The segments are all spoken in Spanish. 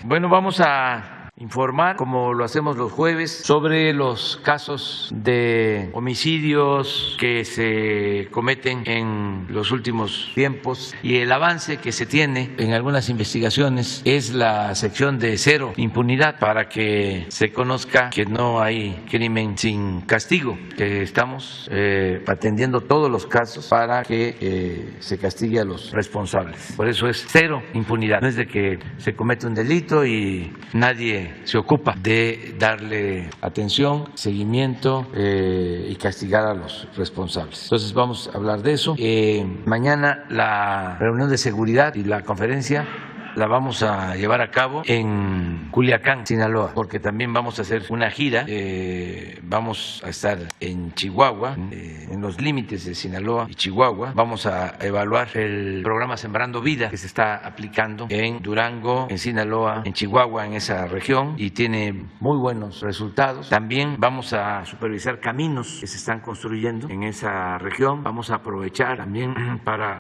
Bueno, vamos a informar, como lo hacemos los jueves, sobre los casos de homicidios que se cometen en los últimos tiempos y el avance que se tiene en algunas investigaciones. Es la sección de cero impunidad para que se conozca que no hay crimen sin castigo, que estamos atendiendo todos los casos para que se castigue a los responsables. Por eso es cero impunidad. No es de que se comete un delito y nadie se ocupa de darle atención, seguimiento y castigar a los responsables. Entonces vamos a hablar de eso. Mañana la reunión de seguridad y la conferencia la vamos a llevar a cabo en Culiacán, Sinaloa, porque también vamos a hacer una gira. Vamos a estar en Chihuahua, en los límites de Sinaloa y Chihuahua. Vamos a evaluar el programa Sembrando Vida que se está aplicando en Durango, en Sinaloa, en Chihuahua, en esa región, y tiene muy buenos resultados. También vamos a supervisar caminos que se están construyendo en esa región. Vamos a aprovechar también para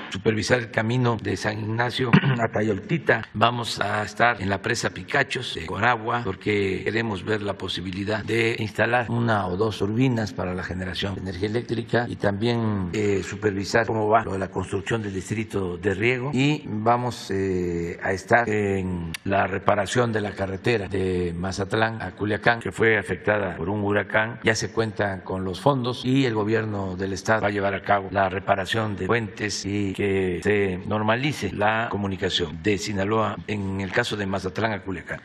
supervisar el camino de San Ignacio a Tayoltita. Vamos a estar en la presa Picachos de Conagua porque queremos ver la posibilidad de instalar una o dos turbinas para la generación de energía eléctrica y también supervisar cómo va lo de la construcción del distrito de riego, y vamos a estar en la reparación de la carretera de Mazatlán a Culiacán, que fue afectada por un huracán. Ya se cuentan con los fondos y el gobierno del estado va a llevar a cabo la reparación de puentes y que se normalice la comunicación de Sinaloa en el caso de Mazatlán a Culiacán.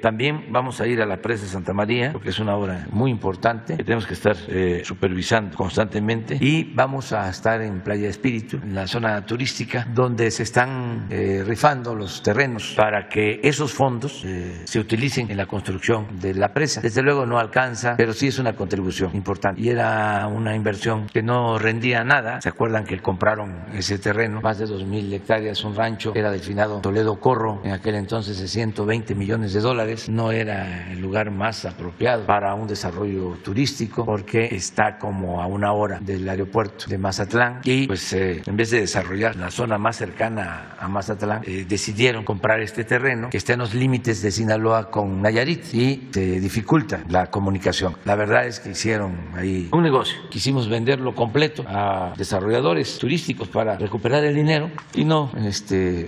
También vamos a ir a la presa de Santa María porque es una obra muy importante que tenemos que estar supervisando constantemente, y vamos a estar en Playa Espíritu, en la zona turística, donde se están rifando los terrenos para que esos fondos se utilicen en la construcción de la presa. Desde luego no alcanza, pero sí es una contribución importante, y era una inversión que no rendía nada. ¿Se acuerdan que compraron ese terreno? Más de 2,000 hectáreas, un rancho, era del finado Toledo Corro, en aquel entonces de $120 millones. No era el lugar más apropiado para un desarrollo turístico porque está como a una hora del aeropuerto de Mazatlán, y pues en vez de desarrollar la zona más cercana a Mazatlán, decidieron comprar este terreno que está en los límites de Sinaloa con Nayarit y dificulta la comunicación. La verdad es que hicieron ahí un negocio. Quisimos venderlo completo a desarrolladores turísticos para recuperar el dinero y no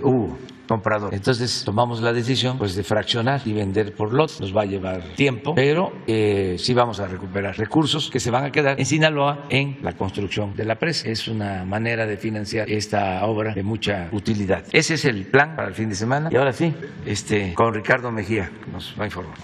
hubo comprador. Entonces tomamos la decisión pues de fraccionar y vender por lotes. Nos va a llevar tiempo, pero sí vamos a recuperar recursos que se van a quedar en Sinaloa en la construcción de la presa. Es una manera de financiar esta obra de mucha utilidad. Ese es el plan para el fin de semana. Y ahora sí, con Ricardo Mejía nos va a informar.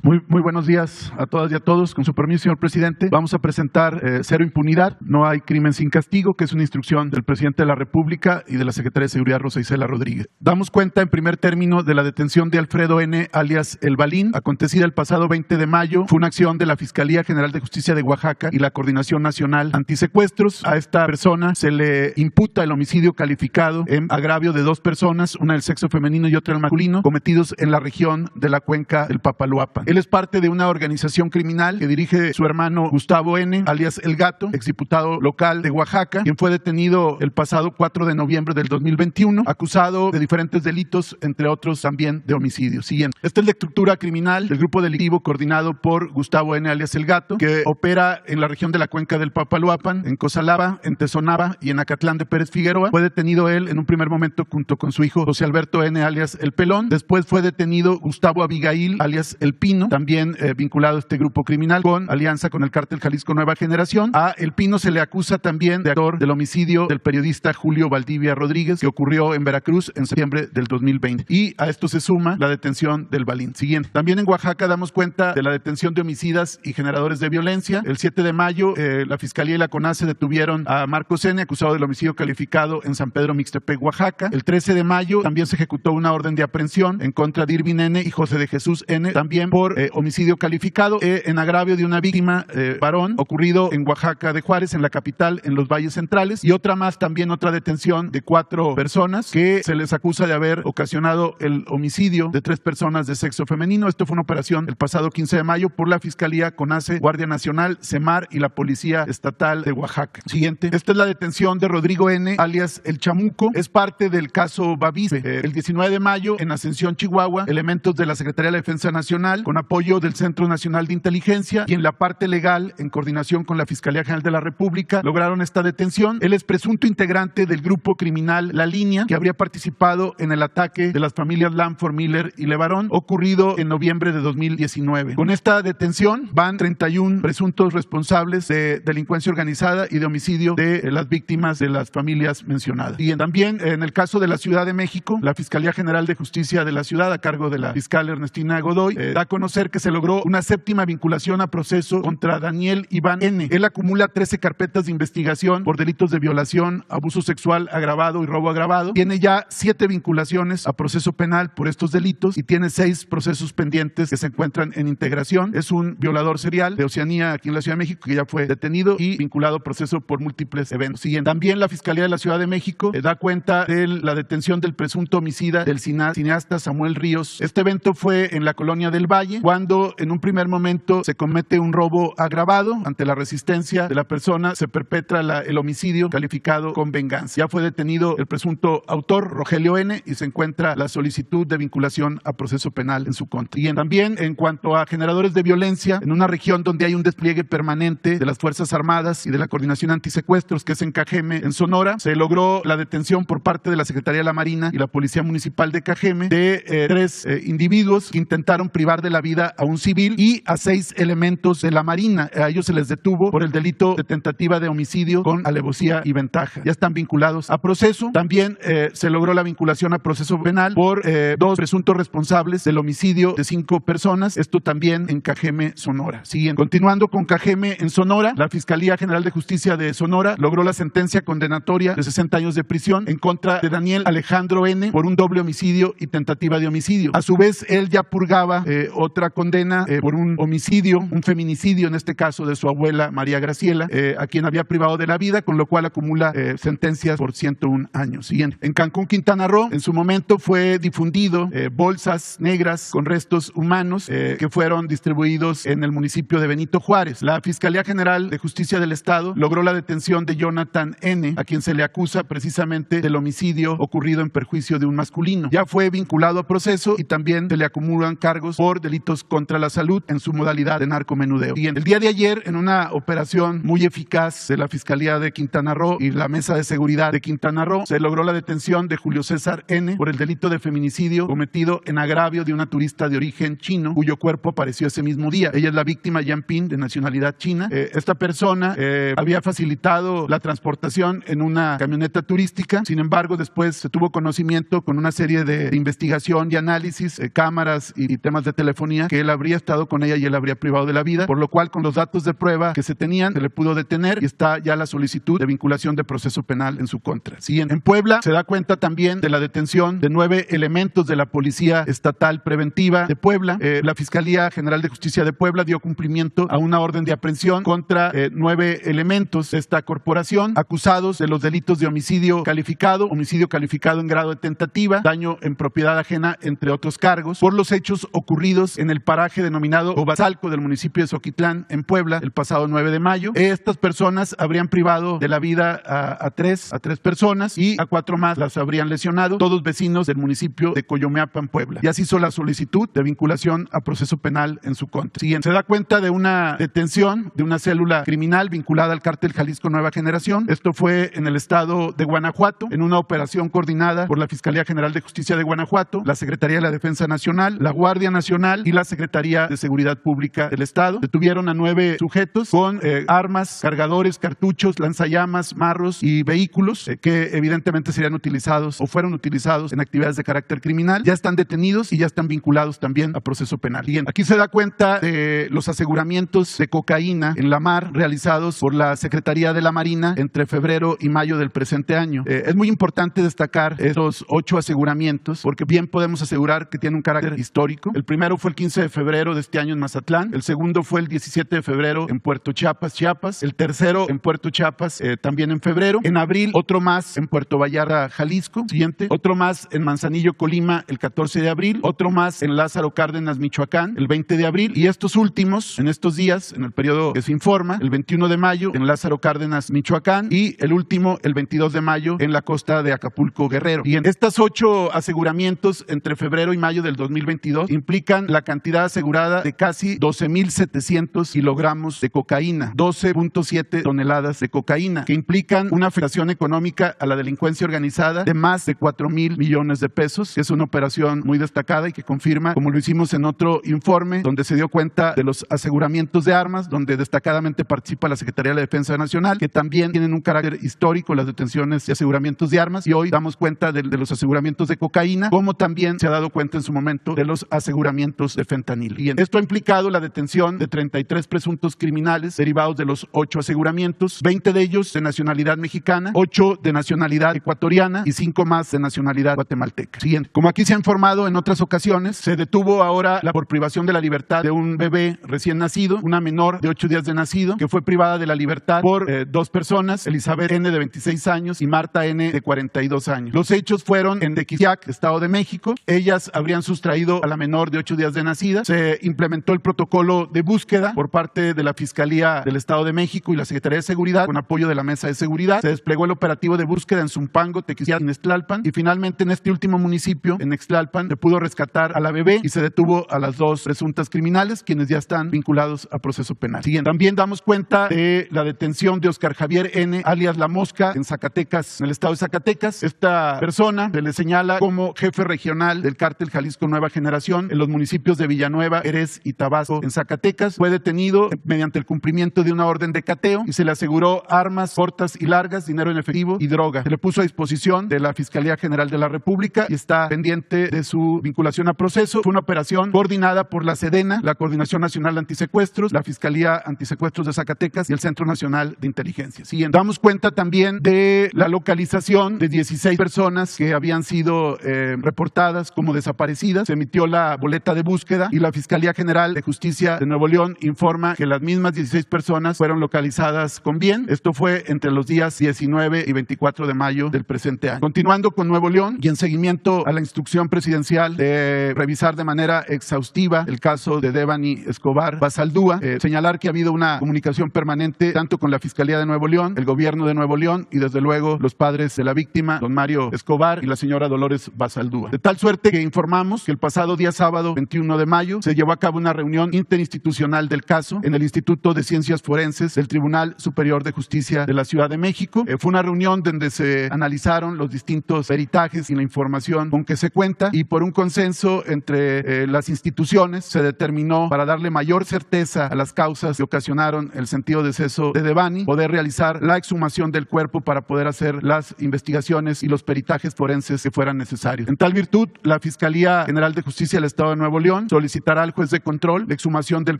Muy buenos días a todas y a todos. Con su permiso, señor presidente, vamos a presentar cero impunidad, no hay crimen sin castigo, que es una instrucción del presidente de la República y de la secretaria de Seguridad, Rosa Isela Rodríguez. Damos cuenta, en primer término, de la detención de Alfredo N., alias El Balín, acontecida el pasado 20 de mayo. Fue una acción de la Fiscalía General de Justicia de Oaxaca y la Coordinación Nacional Antisecuestros. A esta persona se le imputa el homicidio calificado en agravio de dos personas, una del sexo femenino y otra del masculino, cometidos en la región de la cuenca del Papaloapan. Él es parte de una organización criminal que dirige su hermano Gustavo N., alias El Gato, exdiputado local de Oaxaca, quien fue detenido el pasado 4 de noviembre del 2021, acusado de diferentes delitos, entre otros también de homicidio. Siguiente. Esta es la estructura criminal del grupo delictivo coordinado por Gustavo N., alias El Gato, que opera en la región de la cuenca del Papaloapan, en Cosalaba, en Tezonaba y en Acatlán de Pérez Figueroa. Fue detenido él en un primer momento junto con su hijo José Alberto N., alias El Pelón. Después fue detenido Gustavo Abigail, alias El Pino, también vinculado a este grupo criminal con alianza con el cártel Jalisco Nueva Generación. A El Pino se le acusa también de actor del homicidio del periodista Julio Valdivia Rodríguez, que ocurrió en Veracruz en septiembre del 2020. Y a esto se suma la detención del Balín. Siguiente. También en Oaxaca damos cuenta de la detención de homicidas y generadores de violencia. El 7 de mayo, la Fiscalía y la CONACE detuvieron a Marcos N., acusado del homicidio calificado en San Pedro Mixtepec, Oaxaca. El 13 de mayo también se ejecutó una orden de aprehensión en contra de Irvin N. y José de Jesús N., también por por homicidio calificado en agravio de una víctima varón ocurrido en Oaxaca de Juárez, en la capital, en los valles centrales, y otra más también, otra detención de 4 personas que se les acusa de haber ocasionado el homicidio de 3 personas de sexo femenino. Esto fue una operación el pasado 15 de mayo por la Fiscalía, CONACE, Guardia Nacional, CEMAR y la Policía Estatal de Oaxaca. Siguiente. Esta es la detención de Rodrigo N., alias El Chamuco. Es parte del caso Bavispe. El 19 de mayo, en Ascensión, Chihuahua, elementos de la Secretaría de la Defensa Nacional, con apoyo del Centro Nacional de Inteligencia y en la parte legal, en coordinación con la Fiscalía General de la República, lograron esta detención. Él es presunto integrante del grupo criminal La Línea, que habría participado en el ataque de las familias Lanford, Miller y Levarón, ocurrido en noviembre de 2019. Con esta detención van 31 presuntos responsables de delincuencia organizada y de homicidio de las víctimas de las familias mencionadas. Y también en el caso de la Ciudad de México, la Fiscalía General de Justicia de la Ciudad, a cargo de la fiscal Ernestina Godoy, da a conocer que se logró una 7ª vinculación a proceso contra Daniel Iván N. Él acumula 13 carpetas de investigación por delitos de violación, abuso sexual agravado y robo agravado. Tiene ya 7 vinculaciones a proceso penal por estos delitos y tiene 6 procesos pendientes que se encuentran en integración. Es un violador serial de Oceanía aquí en la Ciudad de México que ya fue detenido y vinculado a proceso por múltiples eventos. También la Fiscalía de la Ciudad de México da cuenta de la detención del presunto homicida del cineasta Samuel Ríos. Este evento fue en la Colonia del Valle, cuando en un primer momento se comete un robo agravado. Ante la resistencia de la persona se perpetra el homicidio calificado con venganza. Ya fue detenido el presunto autor, Rogelio N., y se encuentra la solicitud de vinculación a proceso penal en su contra. Y también en cuanto a generadores de violencia, en una región donde hay un despliegue permanente de las Fuerzas Armadas y de la Coordinación Antisecuestros, que es en Cajeme, en Sonora, se logró la detención por parte de la Secretaría de la Marina y la Policía Municipal de Cajeme de 3 individuos que intentaron privar de la vida a un civil y a 6 elementos de la Marina. A ellos se les detuvo por el delito de tentativa de homicidio con alevosía y ventaja. Ya están vinculados a proceso. También se logró la vinculación a proceso penal por 2 presuntos responsables del homicidio de 5 personas. Esto también en Cajeme, Sonora. Continuando con Cajeme en Sonora, la Fiscalía General de Justicia de Sonora logró la sentencia condenatoria de 60 años de prisión en contra de Daniel Alejandro N. por un doble homicidio y tentativa de homicidio. A su vez, él ya purgaba otra condena por un homicidio, un feminicidio en este caso de su abuela María Graciela, a quien había privado de la vida, con lo cual acumula sentencias por 101 años. En Cancún, Quintana Roo, en su momento fue difundido bolsas negras con restos humanos que fueron distribuidos en el municipio de Benito Juárez. La Fiscalía General de Justicia del Estado logró la detención de Jonathan N., a quien se le acusa precisamente del homicidio ocurrido en perjuicio de un masculino. Ya fue vinculado a proceso y también se le acumulan cargos por delitos contra la salud en su modalidad de narcomenudeo. El día de ayer, en una operación muy eficaz de la Fiscalía de Quintana Roo y la Mesa de Seguridad de Quintana Roo, se logró la detención de Julio César N. por el delito de feminicidio cometido en agravio de una turista de origen chino, cuyo cuerpo apareció ese mismo día. Ella es la víctima Yan Ping, de nacionalidad china. Esta persona había facilitado la transportación en una camioneta turística. Sin embargo, después se tuvo conocimiento con una serie de investigación y análisis, cámaras y temas de telefonía, que él habría estado con ella y él habría privado de la vida, por lo cual con los datos de prueba que se tenían se le pudo detener y está ya la solicitud de vinculación de proceso penal en su contra. En Puebla se da cuenta también de la detención de 9 elementos de la Policía Estatal Preventiva de Puebla. La Fiscalía General de Justicia de Puebla dio cumplimiento a una orden de aprehensión contra 9 elementos de esta corporación acusados de los delitos de homicidio calificado en grado de tentativa, daño en propiedad ajena, entre otros cargos, por los hechos ocurridos en el paraje denominado Obasalco del municipio de Xoquitlán, en Puebla, el pasado 9 de mayo. Estas personas habrían privado de la vida a tres personas y a 4 más las habrían lesionado, todos vecinos del municipio de Coyomeapan, Puebla. Ya se hizo la solicitud de vinculación a proceso penal en su contra. Se da cuenta de una detención de una célula criminal vinculada al cártel Jalisco Nueva Generación. Esto fue en el estado de Guanajuato, en una operación coordinada por la Fiscalía General de Justicia de Guanajuato, la Secretaría de la Defensa Nacional, la Guardia Nacional y la Secretaría de Seguridad Pública del Estado. Detuvieron a 9 sujetos con armas, cargadores, cartuchos, lanzallamas, marros y vehículos que evidentemente serían utilizados o fueron utilizados en actividades de carácter criminal. Ya están detenidos y ya están vinculados también a proceso penal. Bien, aquí se da cuenta de los aseguramientos de cocaína en la mar realizados por la Secretaría de la Marina entre febrero y mayo del presente año. Es muy importante destacar estos 8 aseguramientos porque bien podemos asegurar que tienen un carácter histórico. El primero fue el 15 de febrero de este año en Mazatlán, el segundo fue el 17 de febrero en Puerto Chiapas, Chiapas, el tercero en Puerto Chiapas también en febrero, en abril otro más en Puerto Vallarta, Jalisco, siguiente, otro más en Manzanillo, Colima, el 14 de abril, otro más en Lázaro Cárdenas, Michoacán, el 20 de abril, y estos últimos, en estos días, en el periodo que se informa, el 21 de mayo en Lázaro Cárdenas, Michoacán, y el último, el 22 de mayo, en la costa de Acapulco, Guerrero. Y en estas 8 aseguramientos entre febrero y mayo del 2022 implican la cantidad asegurada de casi 12.700 kilogramos de cocaína, 12.7 toneladas de cocaína, que implican una afectación económica a la delincuencia organizada de más de 4,000 millones de pesos, que es una operación muy destacada y que confirma, como lo hicimos en otro informe, donde se dio cuenta de los aseguramientos de armas, donde destacadamente participa la Secretaría de la Defensa Nacional, que también tienen un carácter histórico, las detenciones y aseguramientos de armas, y hoy damos cuenta de los aseguramientos de cocaína, como también se ha dado cuenta en su momento de los aseguramientos de fentanilo. Bien, esto ha implicado la detención de 33 presuntos criminales derivados de los 8 aseguramientos, 20 de ellos de nacionalidad mexicana, 8 de nacionalidad ecuatoriana y 5 más de nacionalidad guatemalteca. Siguiente. Como aquí se ha informado en otras ocasiones, se detuvo ahora por privación de la libertad de un bebé recién nacido, una menor de 8 días de nacido, que fue privada de la libertad por 2 personas, Elizabeth N. de 26 años y Marta N. de 42 años. Los hechos fueron en Tequisiac, Estado de México. Ellas habrían sustraído a la menor de 8 días de nacida. Se implementó el protocolo de búsqueda por parte de la Fiscalía del Estado de México y la Secretaría de Seguridad, con apoyo de la Mesa de Seguridad. Se desplegó el operativo de búsqueda en Zumpango, Tequisiac, en Ixtlalpan, y finalmente en este último municipio, en Ixtlalpan, se pudo rescatar a la bebé y se detuvo a las 2 presuntas criminales, quienes ya están vinculados a proceso penal. Siguiente. También damos cuenta de la detención de Oscar Javier N., alias La Mosca, en Zacatecas, en el estado de Zacatecas. Esta persona se le señala como jefe regional del cártel Jalisco Nueva Generación en los municipios de Villanueva, Jerez y Tabasco, en Zacatecas. Fue detenido mediante el cumplimiento de una orden de cateo y se le aseguró armas cortas y largas, dinero en efectivo y droga. Se le puso a disposición de la Fiscalía General de la República y está pendiente de su vinculación a proceso. Fue una operación coordinada por la SEDENA, la Coordinación Nacional de Antisecuestros, la Fiscalía Antisecuestros de Zacatecas y el Centro Nacional de Inteligencia. Siguiente. Damos cuenta también de la localización de 16 personas que habían sido reportadas como desaparecidas. Se emitió la boleta de búsqueda y la Fiscalía General de Justicia de Nuevo León informa que las mismas 16 personas fueron localizadas con bien. Esto fue entre los días 19 y 24 de mayo del presente año. Continuando con Nuevo León y en seguimiento a la instrucción presidencial de revisar de manera exhaustiva el caso de Devani Escobar Basaldúa, señalar que ha habido una comunicación permanente tanto con la Fiscalía de Nuevo León, el gobierno de Nuevo León y desde luego los padres de la víctima, don Mario Escobar y la señora Dolores Basaldúa. De tal suerte que informamos que el pasado día sábado 21 de mayo se llevó a cabo una reunión interinstitucional del caso en el Instituto de Ciencias Forenses del Tribunal Superior de Justicia de la Ciudad de México. Fue una reunión donde se analizaron los distintos peritajes y la información con que se cuenta, y por un consenso entre las instituciones se determinó, para darle mayor certeza a las causas que ocasionaron el sentido deceso de Devani, poder realizar la exhumación del cuerpo para poder hacer las investigaciones y los peritajes forenses que fueran necesarios. En tal virtud, la Fiscalía General de Justicia del Estado de Nuevo León solicitará al juez de control la exhumación del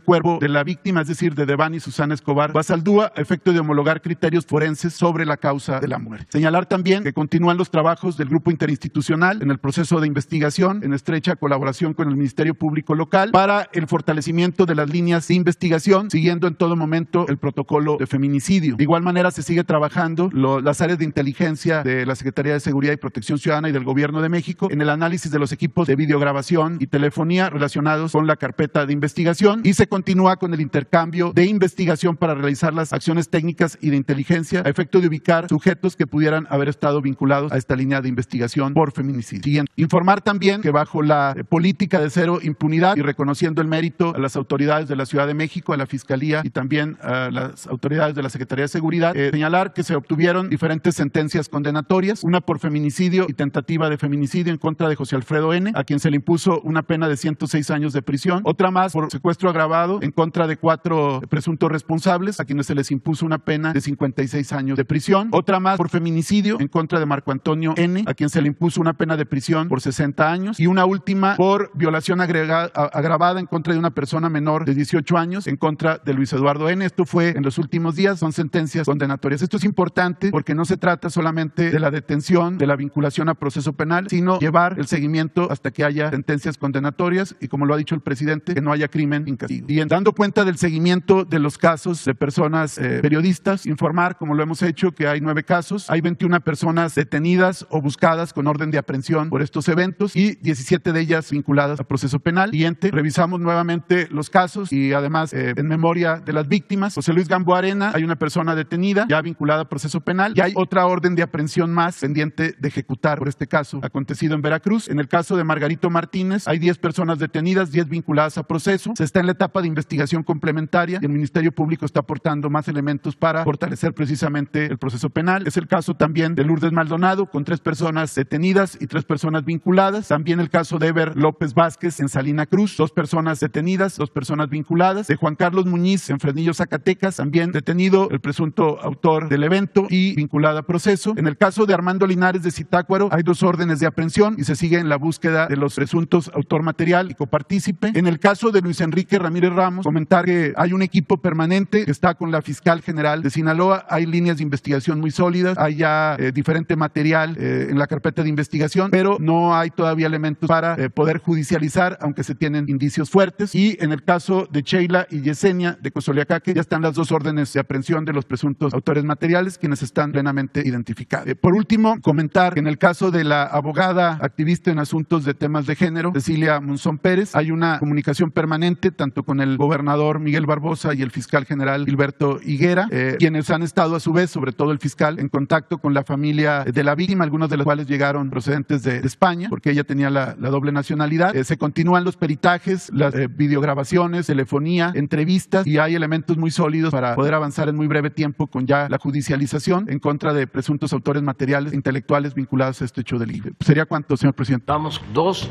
cuerpo de la víctima, es decir, de Devani Susana Escobar Basaldúa, a efecto de homologar criterios forenses sobre la causa de la muerte. Señalar también que continúan los trabajos del grupo interinstitucional en el proceso de investigación, en estrecha colaboración con el Ministerio Público Local, para el fortalecimiento de las líneas de investigación, siguiendo en todo momento el protocolo de feminicidio. De igual manera, se sigue trabajando las áreas de inteligencia de la Secretaría de Seguridad y Protección Ciudadana y del Gobierno de México en el análisis de los equipos de videograbación y telefonía relacionados con la carpeta de investigación, y se continúa con el intercambio de investigación para realizar las acciones técnicas y de inteligencia a efecto de ubicar sujetos que pudieran haber estado vinculados a esta línea de investigación por feminicidio. Siguiente. Informar también que bajo la política de cero impunidad y reconociendo el mérito a las autoridades de la Ciudad de México, a la Fiscalía y también a las autoridades de la Secretaría de Seguridad, señalar que se obtuvieron diferentes sentencias condenatorias, una por feminicidio y tentativa de feminicidio en contra de José Alfredo N., a quien se le impuso una pena de 106 años de prisión, otra más por secuestro agravado en contra de 4 presuntos responsables, a quienes se les impuso una pena de 56 años de prisión, otra más por feminicidio en contra de Marco Antonio N., a quien se le impuso una pena de prisión por 60 años, y una última por violación agravada en contra de una persona menor de 18 años en contra de Luis Eduardo N. Esto fue en los últimos días, son sentencias condenatorias. Esto es importante porque no se trata solamente de la detención, de la vinculación a proceso penal, sino llevar el seguimiento hasta que haya sentencias condenatorias y como lo ha dicho el presidente, que no haya crimen sin castigo. Y dando cuenta del seguimiento de los casos de personas periodistas, informar, como lo hemos hecho, que hay 9 casos, hay 21 personas detenidas o buscadas con orden de aprehensión por estos eventos y 17 de ellas vinculadas a proceso penal. Siguiente, revisamos nuevamente los casos y además en memoria de las víctimas. José Luis Gamboa Arena, hay una persona detenida ya vinculada a proceso penal y hay otra orden de aprehensión más pendiente de ejecutar por este caso acontecido en Veracruz. En el caso de Margarito Martínez, hay 10 personas detenidas, 10 vinculadas a proceso. Se está en la etapa de investigación complementaria y el Ministerio Público está aportando más elementos para fortalecer precisamente el proceso penal. Es el caso también de Lourdes Maldonado, con 3 personas detenidas y 3 personas vinculadas. También el caso de Ever López Vázquez en Salina Cruz, 2 personas detenidas, 2 personas vinculadas. De Juan Carlos Muñiz en Fresnillo, Zacatecas, también detenido el presunto autor del evento y vinculado a proceso. En el caso de Armando Linares de Zitácuaro, hay 2 órdenes de aprehensión y se sigue en la búsqueda de los presuntos autor material y copartícipe. En el caso de Luis Enrique Ramírez Ramos, comentar que hay un equipo permanente que está con la fiscal general de Sinaloa, hay líneas de investigación muy sólidas, hay ya diferente material en la carpeta de investigación, pero no hay todavía elementos para poder judicializar, aunque se tienen indicios fuertes. Y en el caso de Sheila y Yesenia de Cozoleacaque, ya están las 2 órdenes de aprehensión de los presuntos autores materiales, quienes están plenamente identificados. Por último, comentar que en el caso de la abogada activista en asuntos de temas de género, Cecilia Monzón Pérez, hay una comunicación permanente tanto con el gobernador Miguel Barbosa y el fiscal general Gilberto Higuera, quienes han estado a su vez, sobre todo el fiscal, en contacto con la familia de la víctima, algunos de los cuales llegaron procedentes de España, porque ella tenía la doble nacionalidad. Se continúan los peritajes, las videograbaciones, telefonía, entrevistas, y hay elementos muy sólidos para poder avanzar en muy breve tiempo con ya la judicialización en contra de presuntos autores materiales intelectuales vinculados a este hecho delictivo. ¿Sería cuánto, señor presidente? Vamos, 2,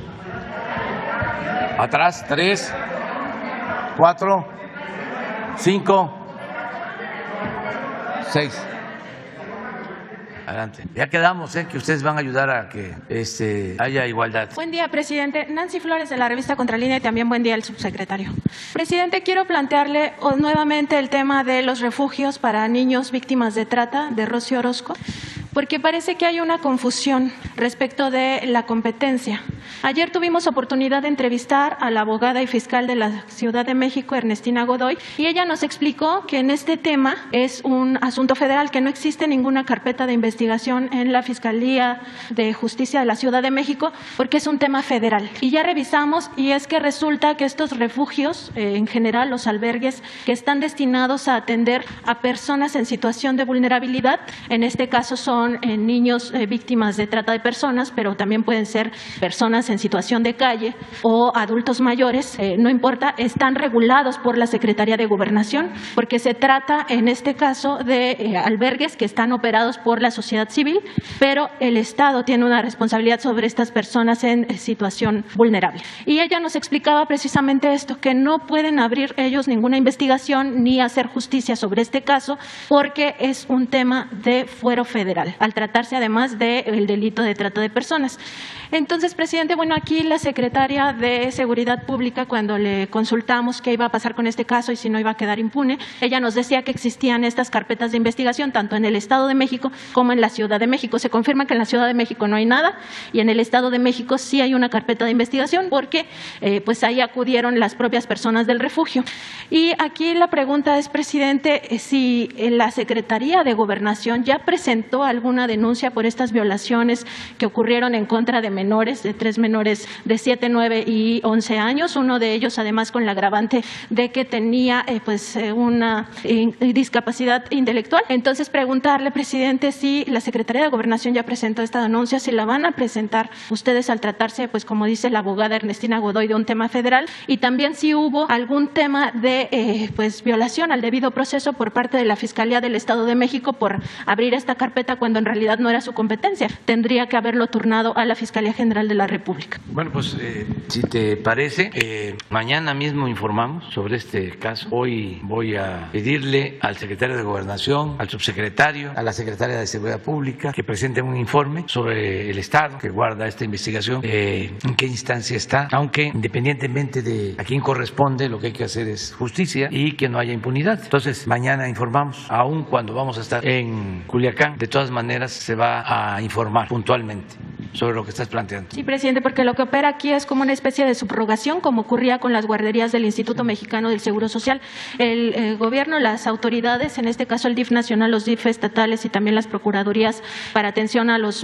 atrás, 3, 4, 5, 6. Adelante. Ya quedamos, que ustedes van a ayudar a que haya igualdad. Buen día, presidente. Nancy Flores, de la revista Contralínea, y también buen día al subsecretario. Presidente, quiero plantearle nuevamente el tema de los refugios para niños víctimas de trata de Rocío Orozco, porque parece que hay una confusión respecto de la competencia. Ayer tuvimos oportunidad de entrevistar a la abogada y fiscal de la Ciudad de México, Ernestina Godoy, y ella nos explicó que en este tema es un asunto federal, que no existe ninguna carpeta de investigación en la Fiscalía de Justicia de la Ciudad de México, porque es un tema federal. Y ya revisamos, y es que resulta que estos refugios, en general los albergues, que están destinados a atender a personas en situación de vulnerabilidad, en este caso son niños víctimas de trata de personas, pero también pueden ser personas en situación de calle o adultos mayores, no importa, están regulados por la Secretaría de Gobernación, porque se trata en este caso de albergues que están operados por la sociedad civil, pero el Estado tiene una responsabilidad sobre estas personas en situación vulnerable. Y ella nos explicaba precisamente esto, que no pueden abrir ellos ninguna investigación ni hacer justicia sobre este caso, porque es un tema de fuero federal, al tratarse además del delito de trata de personas. Entonces, presidente, bueno, aquí la secretaria de Seguridad Pública, cuando le consultamos qué iba a pasar con este caso y si no iba a quedar impune, ella nos decía que existían estas carpetas de investigación tanto en el Estado de México como en la Ciudad de México. Se confirma que en la Ciudad de México no hay nada y en el Estado de México sí hay una carpeta de investigación, porque pues ahí acudieron las propias personas del refugio. Y aquí la pregunta es, presidente, si la Secretaría de Gobernación ya presentó alguna denuncia por estas violaciones que ocurrieron en contra de menores, de 3 menores de 7, 9 y 11 años, uno de ellos además con la agravante de que tenía una discapacidad intelectual. Entonces, preguntarle, presidente, si la Secretaría de Gobernación ya presentó esta denuncia, si la van a presentar ustedes al tratarse, pues como dice la abogada Ernestina Godoy, de un tema federal, y también si hubo algún tema de violación al debido proceso por parte de la Fiscalía del Estado de México por abrir esta carpeta cuando en realidad no era su competencia. Tendría que haberlo turnado a la Fiscalía General de la República. Bueno, pues si te parece, mañana mismo informamos sobre este caso. Hoy voy a pedirle al secretario de Gobernación, al subsecretario, a la secretaria de Seguridad Pública que presenten un informe sobre el estado que guarda esta investigación, en qué instancia está, aunque independientemente de a quién corresponde, lo que hay que hacer es justicia y que no haya impunidad. Entonces, mañana informamos, aun cuando vamos a estar en Culiacán, de todas maneras se va a informar puntualmente. sobre lo que estás planteando. Sí, presidente, porque lo que opera aquí es como una especie de subrogación, como ocurría con las guarderías del Instituto Mexicano del Seguro Social. El gobierno, las autoridades, en este caso el DIF nacional, los DIF estatales y también las procuradurías para atención a los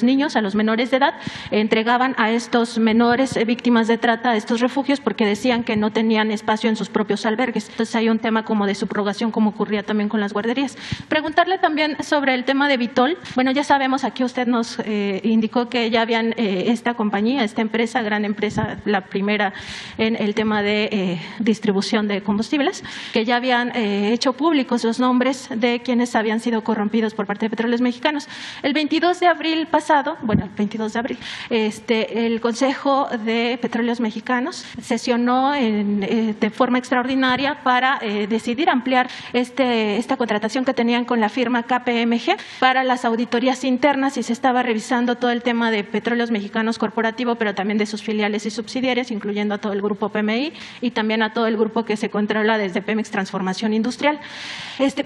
niños, a los menores de edad, entregaban a estos menores víctimas de trata a estos refugios porque decían que no tenían espacio en sus propios albergues. Entonces hay un tema como de subrogación, como ocurría también con las guarderías. Preguntarle también sobre el tema de Vitol. Bueno, ya sabemos, aquí usted nos indicó que ya habían esta compañía, esta empresa, gran empresa, la primera en el tema de distribución de combustibles, que ya habían hecho públicos los nombres de quienes habían sido corrompidos por parte de Petróleos Mexicanos. El 22 de abril pasado, el Consejo de Petróleos Mexicanos sesionó de forma extraordinaria para decidir ampliar esta contratación que tenían con la firma KPMG para las auditorías internas, y se estaba revisando todo el tema de Petróleos Mexicanos corporativo, pero también de sus filiales y subsidiarias, incluyendo a todo el grupo PMI y también a todo el grupo que se controla desde Pemex Transformación Industrial.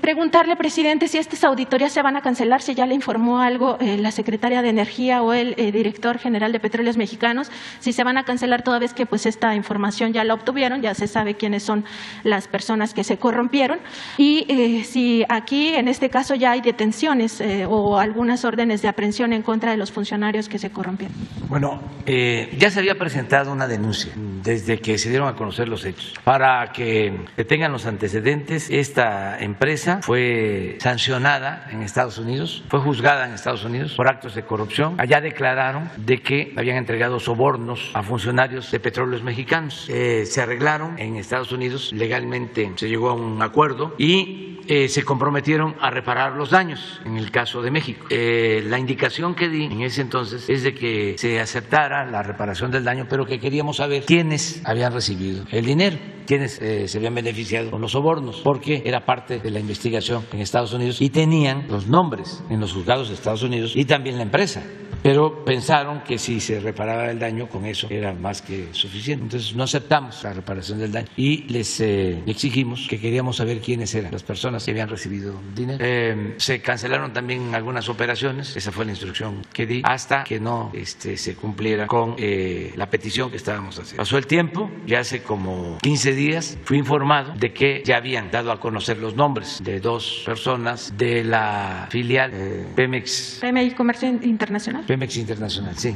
Preguntarle, presidente, si estas auditorías se van a cancelar, si ya le informó algo la secretaria de Energía o el director general de Petróleos Mexicanos, si se van a cancelar toda vez que pues esta información ya la obtuvieron, ya se sabe quiénes son las personas que se corrompieron, y si aquí en este caso ya hay detenciones o algunas órdenes de aprehensión en contra de los funcionarios que se corrompieron. Bueno, ya se había presentado una denuncia desde que se dieron a conocer los hechos. Para que tengan los antecedentes, esta empresa fue sancionada en Estados Unidos, fue juzgada en Estados Unidos por actos de corrupción. Allá declararon de que habían entregado sobornos a funcionarios de Petróleos Mexicanos. Se arreglaron en Estados Unidos, legalmente se llegó a un acuerdo y se comprometieron a reparar los daños en el caso de México. La indicación que di en ese entonces es de que se aceptara la reparación del daño, pero que queríamos saber quiénes habían recibido el dinero, quiénes se habían beneficiado con los sobornos, porque era parte de la investigación en Estados Unidos y tenían los nombres en los juzgados de Estados Unidos y también la empresa. Pero pensaron que si se reparaba el daño, con eso era más que suficiente. Entonces no aceptamos la reparación del daño y les exigimos que queríamos saber quiénes eran las personas que habían recibido dinero. Se cancelaron también algunas operaciones, esa fue la instrucción que di, hasta que no se cumpliera con la petición que estábamos haciendo. Pasó el tiempo, ya hace como 15 días fui informado de que ya habían dado a conocer los nombres de 2 personas de la filial Pemex. PMI Comercio Internacional. Pemex Internacional, sí.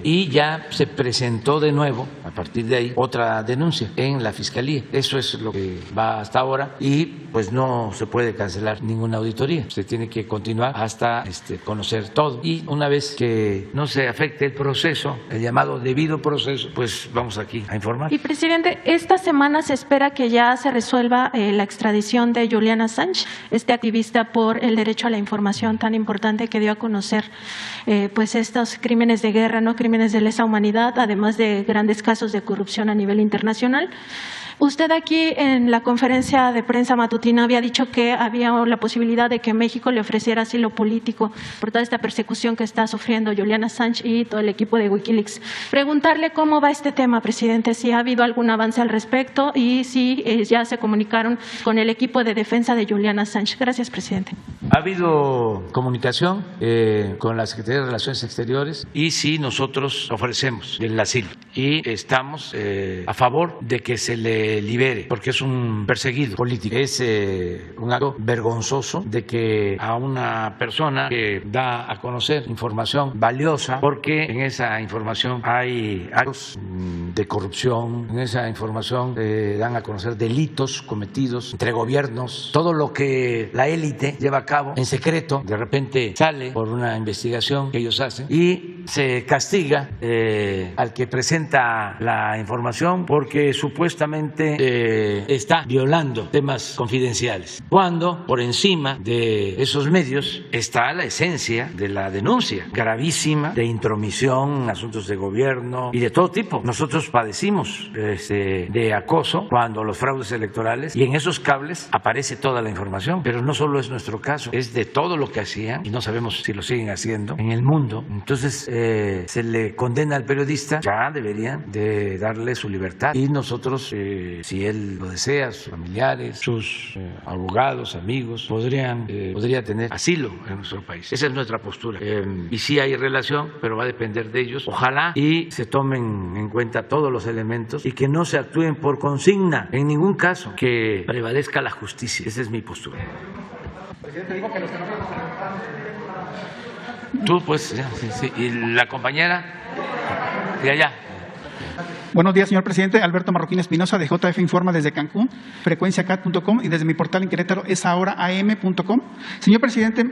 Y ya se presentó de nuevo, a partir de ahí, otra denuncia en la Fiscalía. Eso es lo que va hasta ahora y pues no se puede cancelar ninguna auditoría. Se tiene que continuar hasta conocer todo. Y una vez que no se afecte el proceso, el llamado debido proceso, pues vamos aquí a informar. Y presidente, esta semana se espera que ya se resuelva la extradición de Julian Assange, este activista por el derecho a la información tan importante que dio a conocer pues estos crímenes de guerra, no crímenes de lesa humanidad, además de grandes casos de corrupción a nivel internacional. Usted aquí en la conferencia de prensa matutina había dicho que había la posibilidad de que México le ofreciera asilo político por toda esta persecución que está sufriendo Julian Assange y todo el equipo de Wikileaks. Preguntarle cómo va este tema, presidente, si ha habido algún avance al respecto y si ya se comunicaron con el equipo de defensa de Julian Assange. Gracias, presidente. Ha habido comunicación con la Secretaría de Relaciones Exteriores y sí, nosotros ofrecemos el asilo y estamos a favor de que se le libere, porque es un perseguido político. Es un acto vergonzoso de que a una persona que da a conocer información valiosa, porque en esa información hay actos de corrupción, en esa información dan a conocer delitos cometidos entre gobiernos, todo lo que la élite lleva a cabo en secreto, de repente sale por una investigación que ellos hacen y se castiga al que presenta la información porque supuestamente está violando temas confidenciales, cuando por encima de esos medios está la esencia de la denuncia gravísima de intromisión en asuntos de gobierno y de todo tipo. Nosotros padecimos de acoso cuando los fraudes electorales, y en esos cables aparece toda la información, pero no solo es nuestro caso, es de todo lo que hacían y no sabemos si lo siguen haciendo en el mundo. Entonces se le condena al periodista, ya debería deberían de darle su libertad y nosotros, si él lo desea, sus familiares, sus abogados, amigos, podría tener asilo en nuestro país. Esa es nuestra postura. Y sí hay relación, pero va a depender de ellos. Ojalá y se tomen en cuenta todos los elementos y que no se actúen por consigna, en ningún caso, que prevalezca la justicia. Esa es mi postura. Presidente, digo que los que no Tú, pues, sí. Y la compañera de allá. Buenos días, señor presidente. Alberto Marroquín Espinosa, de JF Informa desde Cancún, frecuenciacat.com y desde mi portal en Querétaro, esahoraam.com. Señor presidente,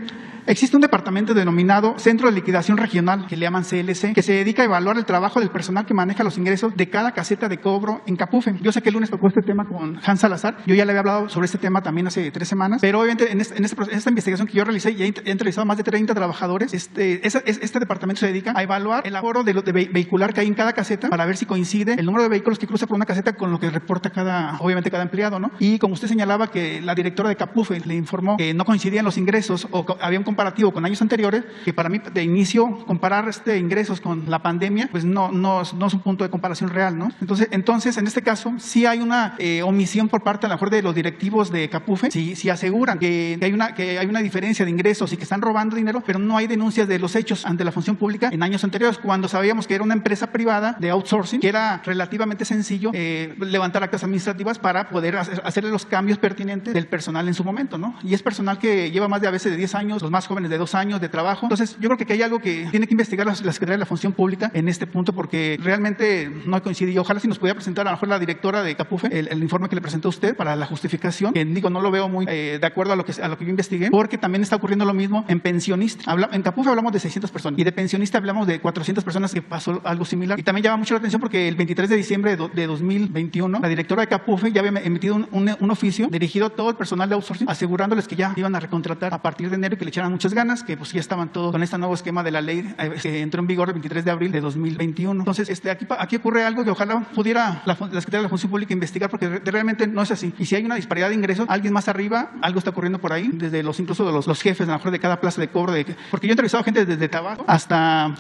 existe un departamento denominado Centro de Liquidación Regional, que le llaman CLC, que se dedica a evaluar el trabajo del personal que maneja los ingresos de cada caseta de cobro en Capufe. Yo sé que el lunes tocó este tema con Hans Salazar. Yo ya le había hablado sobre este tema también hace 3 semanas, pero obviamente en esta investigación que yo realicé, ya he entrevistado a más de 30 trabajadores. Este departamento se dedica a evaluar el aforo de vehicular que hay en cada caseta para ver si coincide el número de vehículos que cruza por una caseta con lo que reporta cada empleado, ¿no? Y como usted señalaba que la directora de Capufe le informó que no coincidían los ingresos o había un comparativo con años anteriores, que para mí de inicio comparar ingresos con la pandemia pues no es un punto de comparación real, ¿no? Entonces en este caso sí hay una omisión por parte a lo mejor de los directivos de Capufe, si aseguran que hay una diferencia de ingresos y que están robando dinero, pero no hay denuncias de los hechos ante la función pública en años anteriores, cuando sabíamos que era una empresa privada de outsourcing, que era relativamente sencillo levantar actas administrativas para poder hacerle los cambios pertinentes del personal en su momento, ¿no? Y es personal que lleva más de a veces de 10 años, los más jóvenes de 2 años de trabajo. Entonces yo creo que hay algo que tiene que investigar la Secretaría de la Función Pública en este punto, porque realmente no coincide. Y ojalá si nos pudiera presentar a lo mejor la directora de Capufe el informe que le presentó usted para la justificación, que digo, no lo veo muy de acuerdo a lo que yo investigué, porque también está ocurriendo lo mismo en pensionista. En Capufe hablamos de 600 personas y de pensionista hablamos de 400 personas, que pasó algo similar. Y también llama mucho la atención porque el 23 de diciembre de 2021, la directora de Capufe ya había emitido un oficio dirigido a todo el personal de outsourcing, asegurándoles que ya iban a recontratar a partir de enero y que le echaran muchas ganas, que pues ya estaban todos con este nuevo esquema de la ley que entró en vigor el 23 de abril de 2021. Entonces, aquí ocurre algo que ojalá pudiera la Secretaría de la Función Pública investigar, porque realmente no es así. Y si hay una disparidad de ingresos, alguien más arriba, algo está ocurriendo por ahí, desde incluso de los jefes, a lo mejor de cada plaza de cobro. Porque yo he entrevistado gente desde Tabasco hasta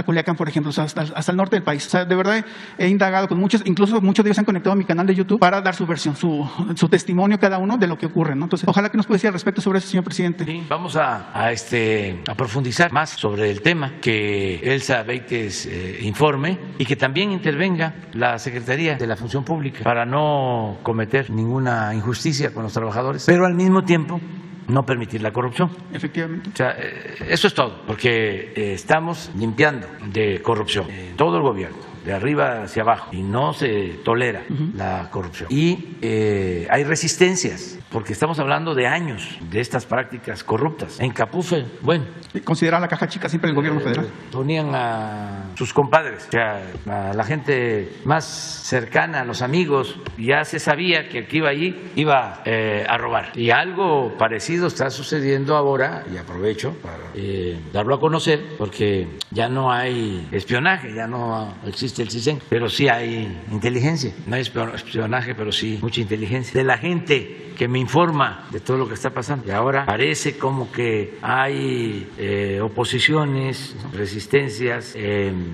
Culiacán, por ejemplo, o sea, hasta el norte del país. O sea, de verdad he indagado con muchos, incluso muchos de ellos se han conectado a mi canal de YouTube para dar su versión, su testimonio cada uno de lo que ocurre, ¿no? Entonces, ojalá que nos pueda decir al respecto sobre eso, señor presidente. Sí, vamos a profundizar más sobre el tema, que Elsa Beites informe y que también intervenga la Secretaría de la Función Pública para no cometer ninguna injusticia con los trabajadores, pero al mismo tiempo no permitir la corrupción. Efectivamente. O sea, eso es todo, porque estamos limpiando de corrupción todo el gobierno, de arriba hacia abajo, y no se tolera la corrupción. Y hay resistencias, porque estamos hablando de años de estas prácticas corruptas. En Capufe, bueno, considera la caja chica siempre el gobierno federal. Ponían a sus compadres, o sea, a la gente más cercana, a los amigos, ya se sabía que el que iba allí iba a robar. Y algo parecido está sucediendo ahora, y aprovecho para darlo a conocer, porque ya no hay espionaje, ya no existe el CISEN, pero sí hay inteligencia. No hay espionaje, pero sí mucha inteligencia de la gente que me informa de todo lo que está pasando. Y ahora parece como que hay oposiciones, resistencias,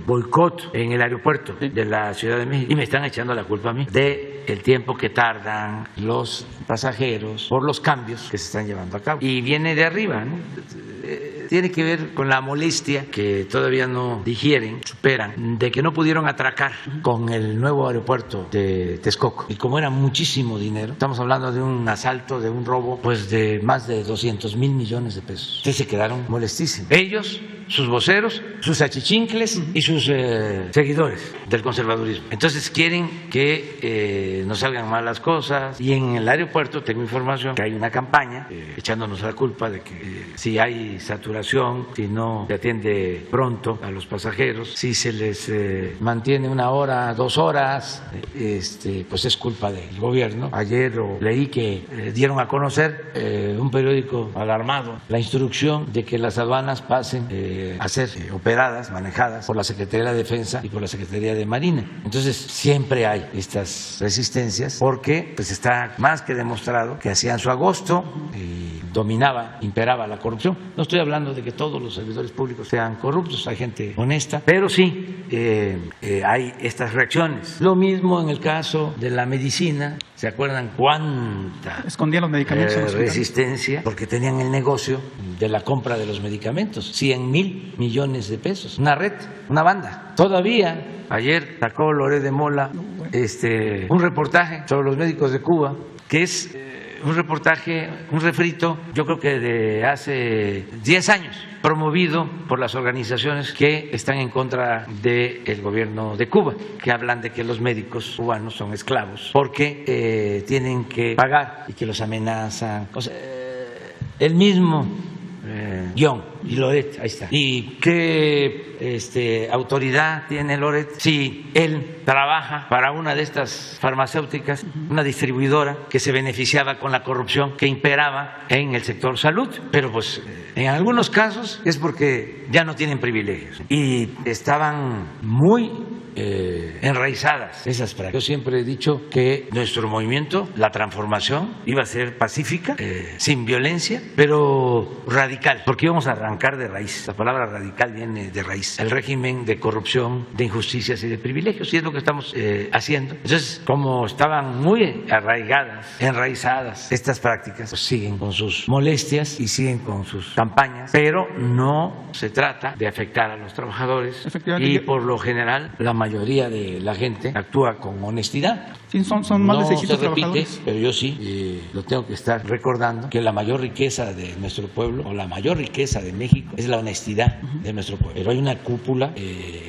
boicot en el aeropuerto de la Ciudad de México, y me están echando la culpa a mí de el tiempo que tardan los pasajeros por los cambios que se están llevando a cabo. Y viene de arriba, ¿no? Tiene que ver con la molestia que todavía no digieren, superan, de que no pudieron atracar con el nuevo aeropuerto de Texcoco. Y como era muchísimo dinero, estamos hablando de un asalto, de un robo, pues de más de 200,000 millones de pesos. Entonces se quedaron molestísimos. Ellos, sus voceros, sus achichincles y sus seguidores del conservadurismo. Entonces quieren que nos salgan mal las cosas. Y en el aeropuerto tengo información que hay una campaña echándonos la culpa de que si hay saturación, si no se atiende pronto a los pasajeros, si se les mantiene 1 hora, 2 horas, pues es culpa del gobierno. Ayer leí que dieron a conocer un periódico alarmado la instrucción de que las aduanas pasen a ser operadas, manejadas por la Secretaría de Defensa y por la Secretaría de Marina. Entonces siempre hay estas resistencias, porque pues está más que demostrado que hacían su agosto y dominaba, imperaba la corrupción. No estoy hablando de que todos los servidores públicos sean corruptos, hay gente honesta, pero sí hay estas reacciones. Lo mismo en el caso de la medicina. ¿Se acuerdan cuánta escondían los medicamentos resistencia? Porque tenían el negocio de la compra de los medicamentos, 100,000 millones de pesos, una red, una banda. Todavía ayer sacó Loret de Mola un reportaje sobre los médicos de Cuba, que es un reportaje, un refrito, yo creo que de hace 10 años, promovido por las organizaciones que están en contra del gobierno de Cuba, que hablan de que los médicos cubanos son esclavos porque tienen que pagar y que los amenazan. O sea, el mismo guión, y Loret, ahí está. ¿Y qué autoridad tiene Loret si él trabaja para una de estas farmacéuticas, una distribuidora que se beneficiaba con la corrupción que imperaba en el sector salud? Pero pues en algunos casos es porque ya no tienen privilegios y estaban muy enraizadas esas prácticas. Yo siempre he dicho que nuestro movimiento, la transformación, iba a ser pacífica, sin violencia, pero radical, porque íbamos a arrancar de raíz. La palabra radical viene de raíz. El régimen de corrupción, de injusticias y de privilegios, y es lo que estamos haciendo. Entonces, como estaban muy arraigadas, enraizadas estas prácticas, pues siguen con sus molestias y siguen con sus campañas, pero no se trata de afectar a los trabajadores y por lo general la mayoría de la gente actúa con honestidad. Sí, son más de 600 se repite, trabajadores. pero yo sí lo tengo que estar recordando, que la mayor riqueza de nuestro pueblo, o la mayor riqueza de México, es la honestidad de nuestro pueblo. Pero hay una cúpula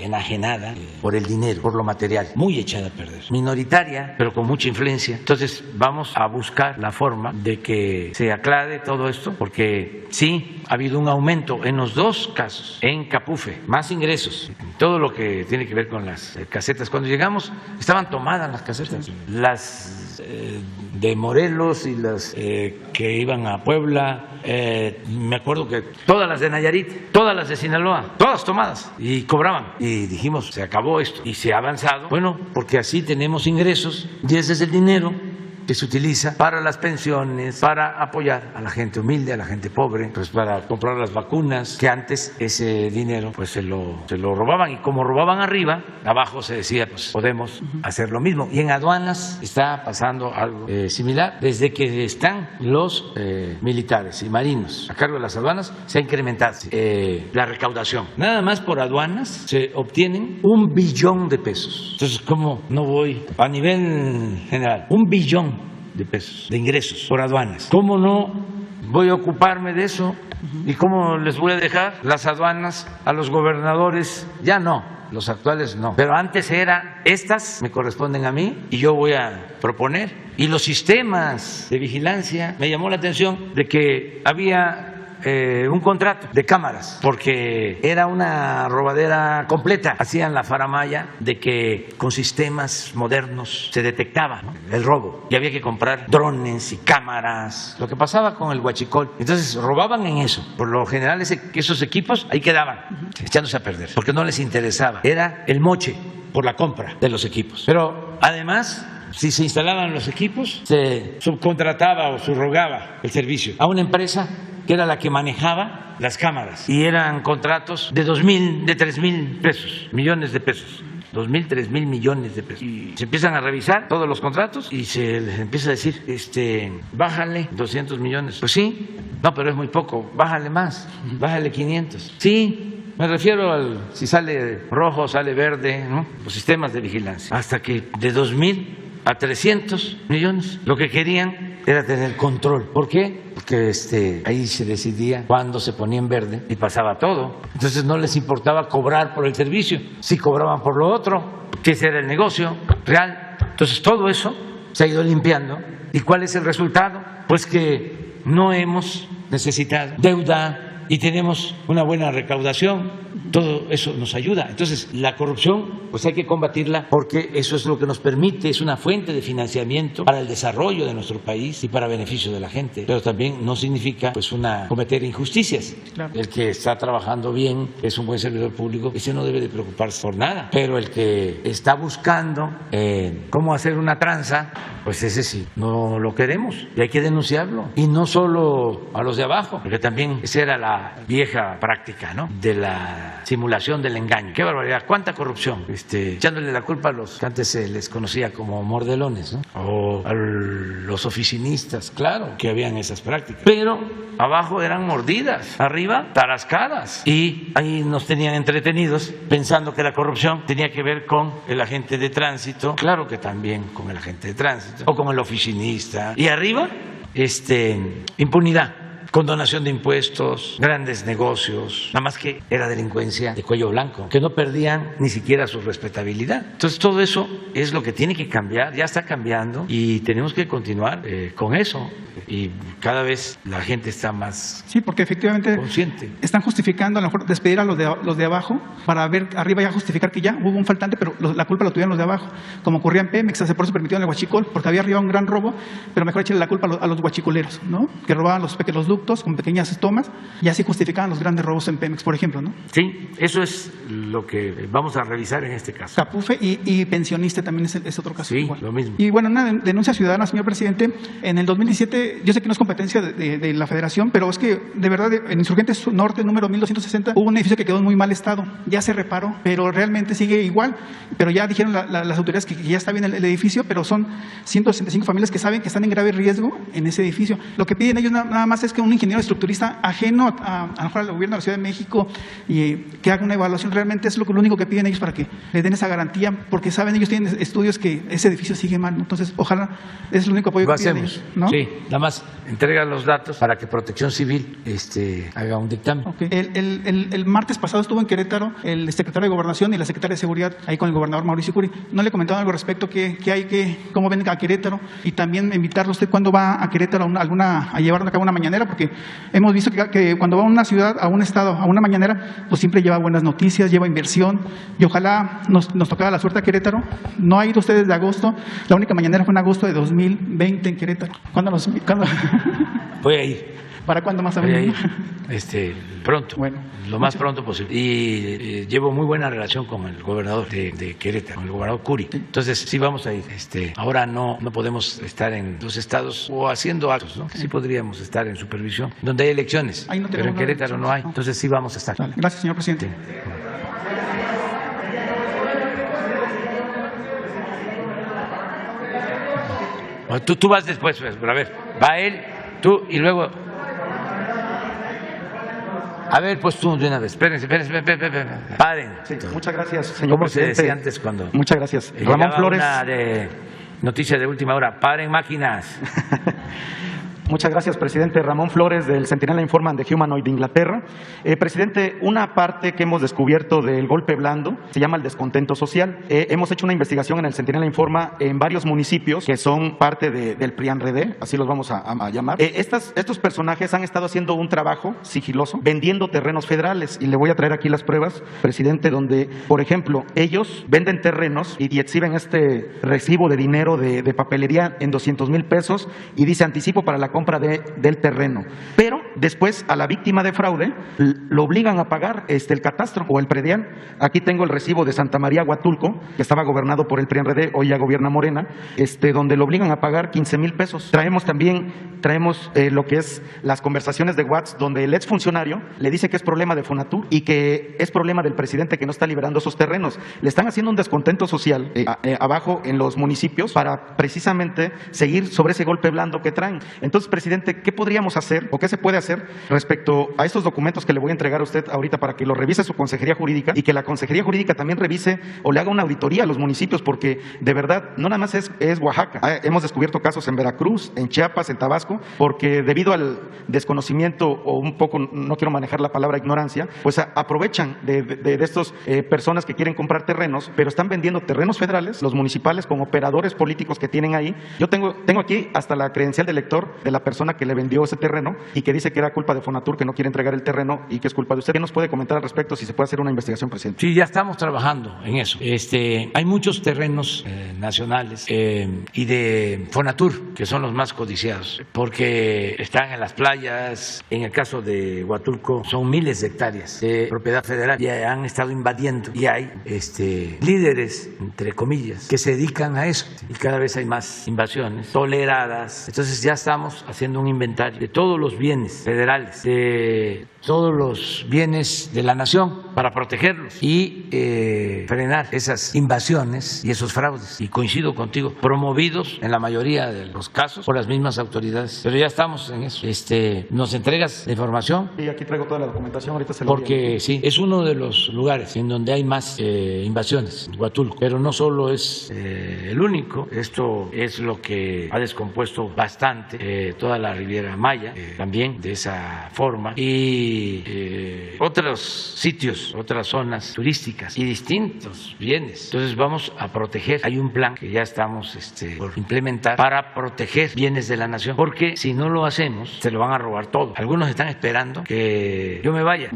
enajenada por el dinero, por lo material, muy echada a perder. Minoritaria, pero con mucha influencia. Entonces vamos a buscar la forma de que se aclare todo esto, porque sí, ha habido un aumento en los dos casos, en Capufe, más ingresos, todo lo que tiene que ver con las casetas. Cuando llegamos estaban tomadas las casetas, las de Morelos y las que iban a Puebla, me acuerdo que todas las de Nayarit, todas las de Sinaloa, todas tomadas y cobraban. Y dijimos, se acabó esto y se ha avanzado, bueno, porque así tenemos ingresos y ese es el dinero que se utiliza para las pensiones, para apoyar a la gente humilde, a la gente pobre, pues para comprar las vacunas, que antes ese dinero pues se lo robaban, y como robaban arriba, abajo se decía pues podemos hacer lo mismo. Y en aduanas está pasando algo similar. Desde que están los militares y marinos a cargo de las aduanas, se ha incrementado la recaudación. Nada más por aduanas se obtienen 1 billón de pesos. Entonces, ¿cómo no voy a nivel general? 1 billón de pesos de ingresos por aduanas. ¿Cómo no voy a ocuparme de eso? ¿Y cómo les voy a dejar las aduanas a los gobernadores? Ya no, los actuales no. Pero antes era, estas me corresponden a mí y yo voy a proponer. Y los sistemas de vigilancia, me llamó la atención de que había un contrato de cámaras, porque era una robadera completa. Hacían la faramaya de que con sistemas modernos se detectaba, ¿no?, el robo, y había que comprar drones y cámaras, lo que pasaba con el huachicol. Entonces robaban en eso. Por lo general esos equipos ahí quedaban, echándose a perder, porque no les interesaba. Era el moche por la compra de los equipos. Pero además, si se instalaban los equipos, se subcontrataba o subrogaba el servicio a una empresa que era la que manejaba las cámaras, y eran contratos de 2,000, de 3,000 pesos, millones de pesos. 2,000, 3,000 millones de pesos. Y se empiezan a revisar todos los contratos y se les empieza a decir, bájale 200 millones. Pues sí, no, pero es muy poco, bájale más, bájale 500. Sí, me refiero al, si sale rojo, sale verde, ¿no?, los sistemas de vigilancia. Hasta que de 2,000 a 300 millones, lo que querían era tener control. ¿Por qué? Porque ahí se decidía cuándo se ponía en verde y pasaba todo. Entonces no les importaba cobrar por el servicio, sí cobraban por lo otro, que ese era el negocio real. Entonces todo eso se ha ido limpiando. ¿Y cuál es el resultado? Pues que no hemos necesitado deuda y tenemos una buena recaudación. Todo eso nos ayuda. Entonces, la corrupción, pues hay que combatirla porque eso es lo que nos permite, es una fuente de financiamiento para el desarrollo de nuestro país y para beneficio de la gente. Pero también no significa pues cometer injusticias. Claro. El que está trabajando bien, es un buen servidor público, ese no debe de preocuparse por nada. Pero el que está buscando cómo hacer una tranza, pues ese sí, no lo queremos y hay que denunciarlo. Y no solo a los de abajo, porque también esa era la vieja práctica, ¿no? De la simulación del engaño. ¡Qué barbaridad! ¿Cuánta corrupción? Echándole la culpa a los que antes se les conocía como mordelones, ¿no? O a los oficinistas, claro, que habían esas prácticas. Pero abajo eran mordidas, arriba tarascadas. Y ahí nos tenían entretenidos pensando que la corrupción tenía que ver con el agente de tránsito, claro que también con el agente de tránsito, o con el oficinista. Y arriba, impunidad. Condonación de impuestos, grandes negocios, nada más que era delincuencia de cuello blanco, que no perdían ni siquiera su respetabilidad. Entonces todo eso es lo que tiene que cambiar, ya está cambiando y tenemos que continuar con eso. Y cada vez la gente está más porque efectivamente consciente. Están justificando a lo mejor despedir a los de abajo para ver arriba ya justificar que ya hubo un faltante, pero la culpa la tuvieron los de abajo, como ocurría en Pemex, por eso permitieron el huachicol, porque había arriba un gran robo, pero mejor echarle la culpa a los huachicoleros, ¿no? Que robaban los ductos con pequeñas tomas y así justificaban los grandes robos en Pemex, por ejemplo, ¿no? Sí, eso es lo que vamos a revisar en este caso. Capufe y pensionista también es otro caso. Sí, igual. Lo mismo. Y bueno, una denuncia ciudadana, señor presidente, en el 2017, yo sé que no es competencia de la federación, pero es que de verdad en Insurgentes Norte, número 1260, hubo un edificio que quedó en muy mal estado, ya se reparó, pero realmente sigue igual, pero ya dijeron las autoridades que ya está bien el edificio, pero son 165 familias que saben que están en grave riesgo en ese edificio. Lo que piden ellos nada más es que un ingeniero estructurista ajeno a lo mejor al gobierno de la Ciudad de México y que haga una evaluación, realmente es lo único que piden ellos para que les den esa garantía, porque saben, ellos tienen estudios que ese edificio sigue mal, ¿no? Entonces ojalá, es el único apoyo que piden ellos, ¿no? Sí, nada más entrega los datos para que Protección Civil haga un dictamen. Okay. El martes pasado estuvo en Querétaro el secretario de Gobernación y la secretaria de Seguridad ahí con el gobernador Mauricio Curi. ¿No le comentaron algo al respecto? ¿Cómo ven a Querétaro? Y también invitarlo usted cuando va a Querétaro a llevar a cabo una mañanera, porque hemos visto que cuando va a una ciudad, a un estado, a una mañanera, pues siempre lleva buenas noticias, lleva inversión y ojalá nos tocara la suerte a Querétaro. No ha ido usted desde agosto, la única mañanera fue en agosto de 2020 en Querétaro. ¿Cuándo? Voy a ir. ¿Para cuándo más o menos? Pronto, bueno, lo más pronto posible. Y llevo muy buena relación con el gobernador de Querétaro, con el gobernador Curi. Entonces sí vamos a ir. Ahora no podemos estar en los estados o haciendo actos, ¿no? Sí podríamos estar en supervisión, donde hay elecciones, pero en Querétaro no hay. Entonces sí vamos a estar. Vale. Gracias, señor presidente. Sí. Tú vas después, pero a ver, va él, tú y luego. A ver, pues tú de una vez. Espérense. Paren. Sí, muchas gracias, señor ¿Cómo presidente? se decía antes cuando? Muchas gracias. Ramón Flores. Una de noticia de última hora. Paren máquinas. Muchas gracias, presidente. Ramón Flores, del Centinela Informa de Humanoid de Inglaterra. Presidente, una parte que hemos descubierto del golpe blando se llama el descontento social. Hemos hecho una investigación en el Centinela Informa en varios municipios que son parte del PRIAN-RD, así los vamos a llamar. Estos personajes han estado haciendo un trabajo sigiloso, vendiendo terrenos federales. Y le voy a traer aquí las pruebas, presidente, donde, por ejemplo, ellos venden terrenos y exhiben este recibo de dinero de papelería en 200,000 pesos y dice anticipo para la compra del terreno, pero después a la víctima de fraude lo obligan a pagar el catastro o el predial. Aquí tengo el recibo de Santa María Huatulco, que estaba gobernado por el PRI-RD, hoy ya gobierna Morena, donde lo obligan a pagar 15,000 pesos. Traemos lo que es las conversaciones de WhatsApp, donde el exfuncionario le dice que es problema de Fonatur y que es problema del presidente que no está liberando esos terrenos. Le están haciendo un descontento social abajo en los municipios para precisamente seguir sobre ese golpe blando que traen. Entonces, presidente, ¿qué podríamos hacer o qué se puede hacer respecto a estos documentos que le voy a entregar a usted ahorita para que lo revise su Consejería Jurídica y que la Consejería Jurídica también revise o le haga una auditoría a los municipios? Porque de verdad, no nada más es Oaxaca. Hemos descubierto casos en Veracruz, en Chiapas, en Tabasco, porque debido al desconocimiento o un poco, no quiero manejar la palabra ignorancia, pues aprovechan de estas personas que quieren comprar terrenos, pero están vendiendo terrenos federales, los municipales, con operadores políticos que tienen ahí. Yo tengo aquí hasta la credencial de elector de la persona que le vendió ese terreno y que dice que que era culpa de Fonatur, que no quiere entregar el terreno y que es culpa de usted. ¿Qué nos puede comentar al respecto, si se puede hacer una investigación, presidente? Sí, ya estamos trabajando en eso. Hay muchos terrenos nacionales y de Fonatur que son los más codiciados porque están en las playas. En el caso de Huatulco son miles de hectáreas de propiedad federal y han estado invadiendo, y hay líderes, entre comillas, que se dedican a eso, y cada vez hay más invasiones toleradas. Entonces ya estamos haciendo un inventario de todos los bienes federales, de todos los bienes de la nación, para protegerlos y frenar esas invasiones y esos fraudes. Y coincido contigo, promovidos en la mayoría de los casos por las mismas autoridades. Pero ya estamos en eso. ¿Nos entregas la información? Sí, aquí traigo toda la documentación, ahorita se lo Porque envío. sí, es uno de los lugares en donde hay más invasiones, Huatulco. Pero no solo es el único. Esto es lo que ha descompuesto bastante toda la Riviera Maya, también de esa forma. Y otros sitios, otras zonas turísticas y distintos bienes. Entonces vamos a proteger. Hay un plan que ya estamos por implementar para proteger bienes de la nación, porque si no lo hacemos se lo van a robar todo. Algunos están esperando que yo me vaya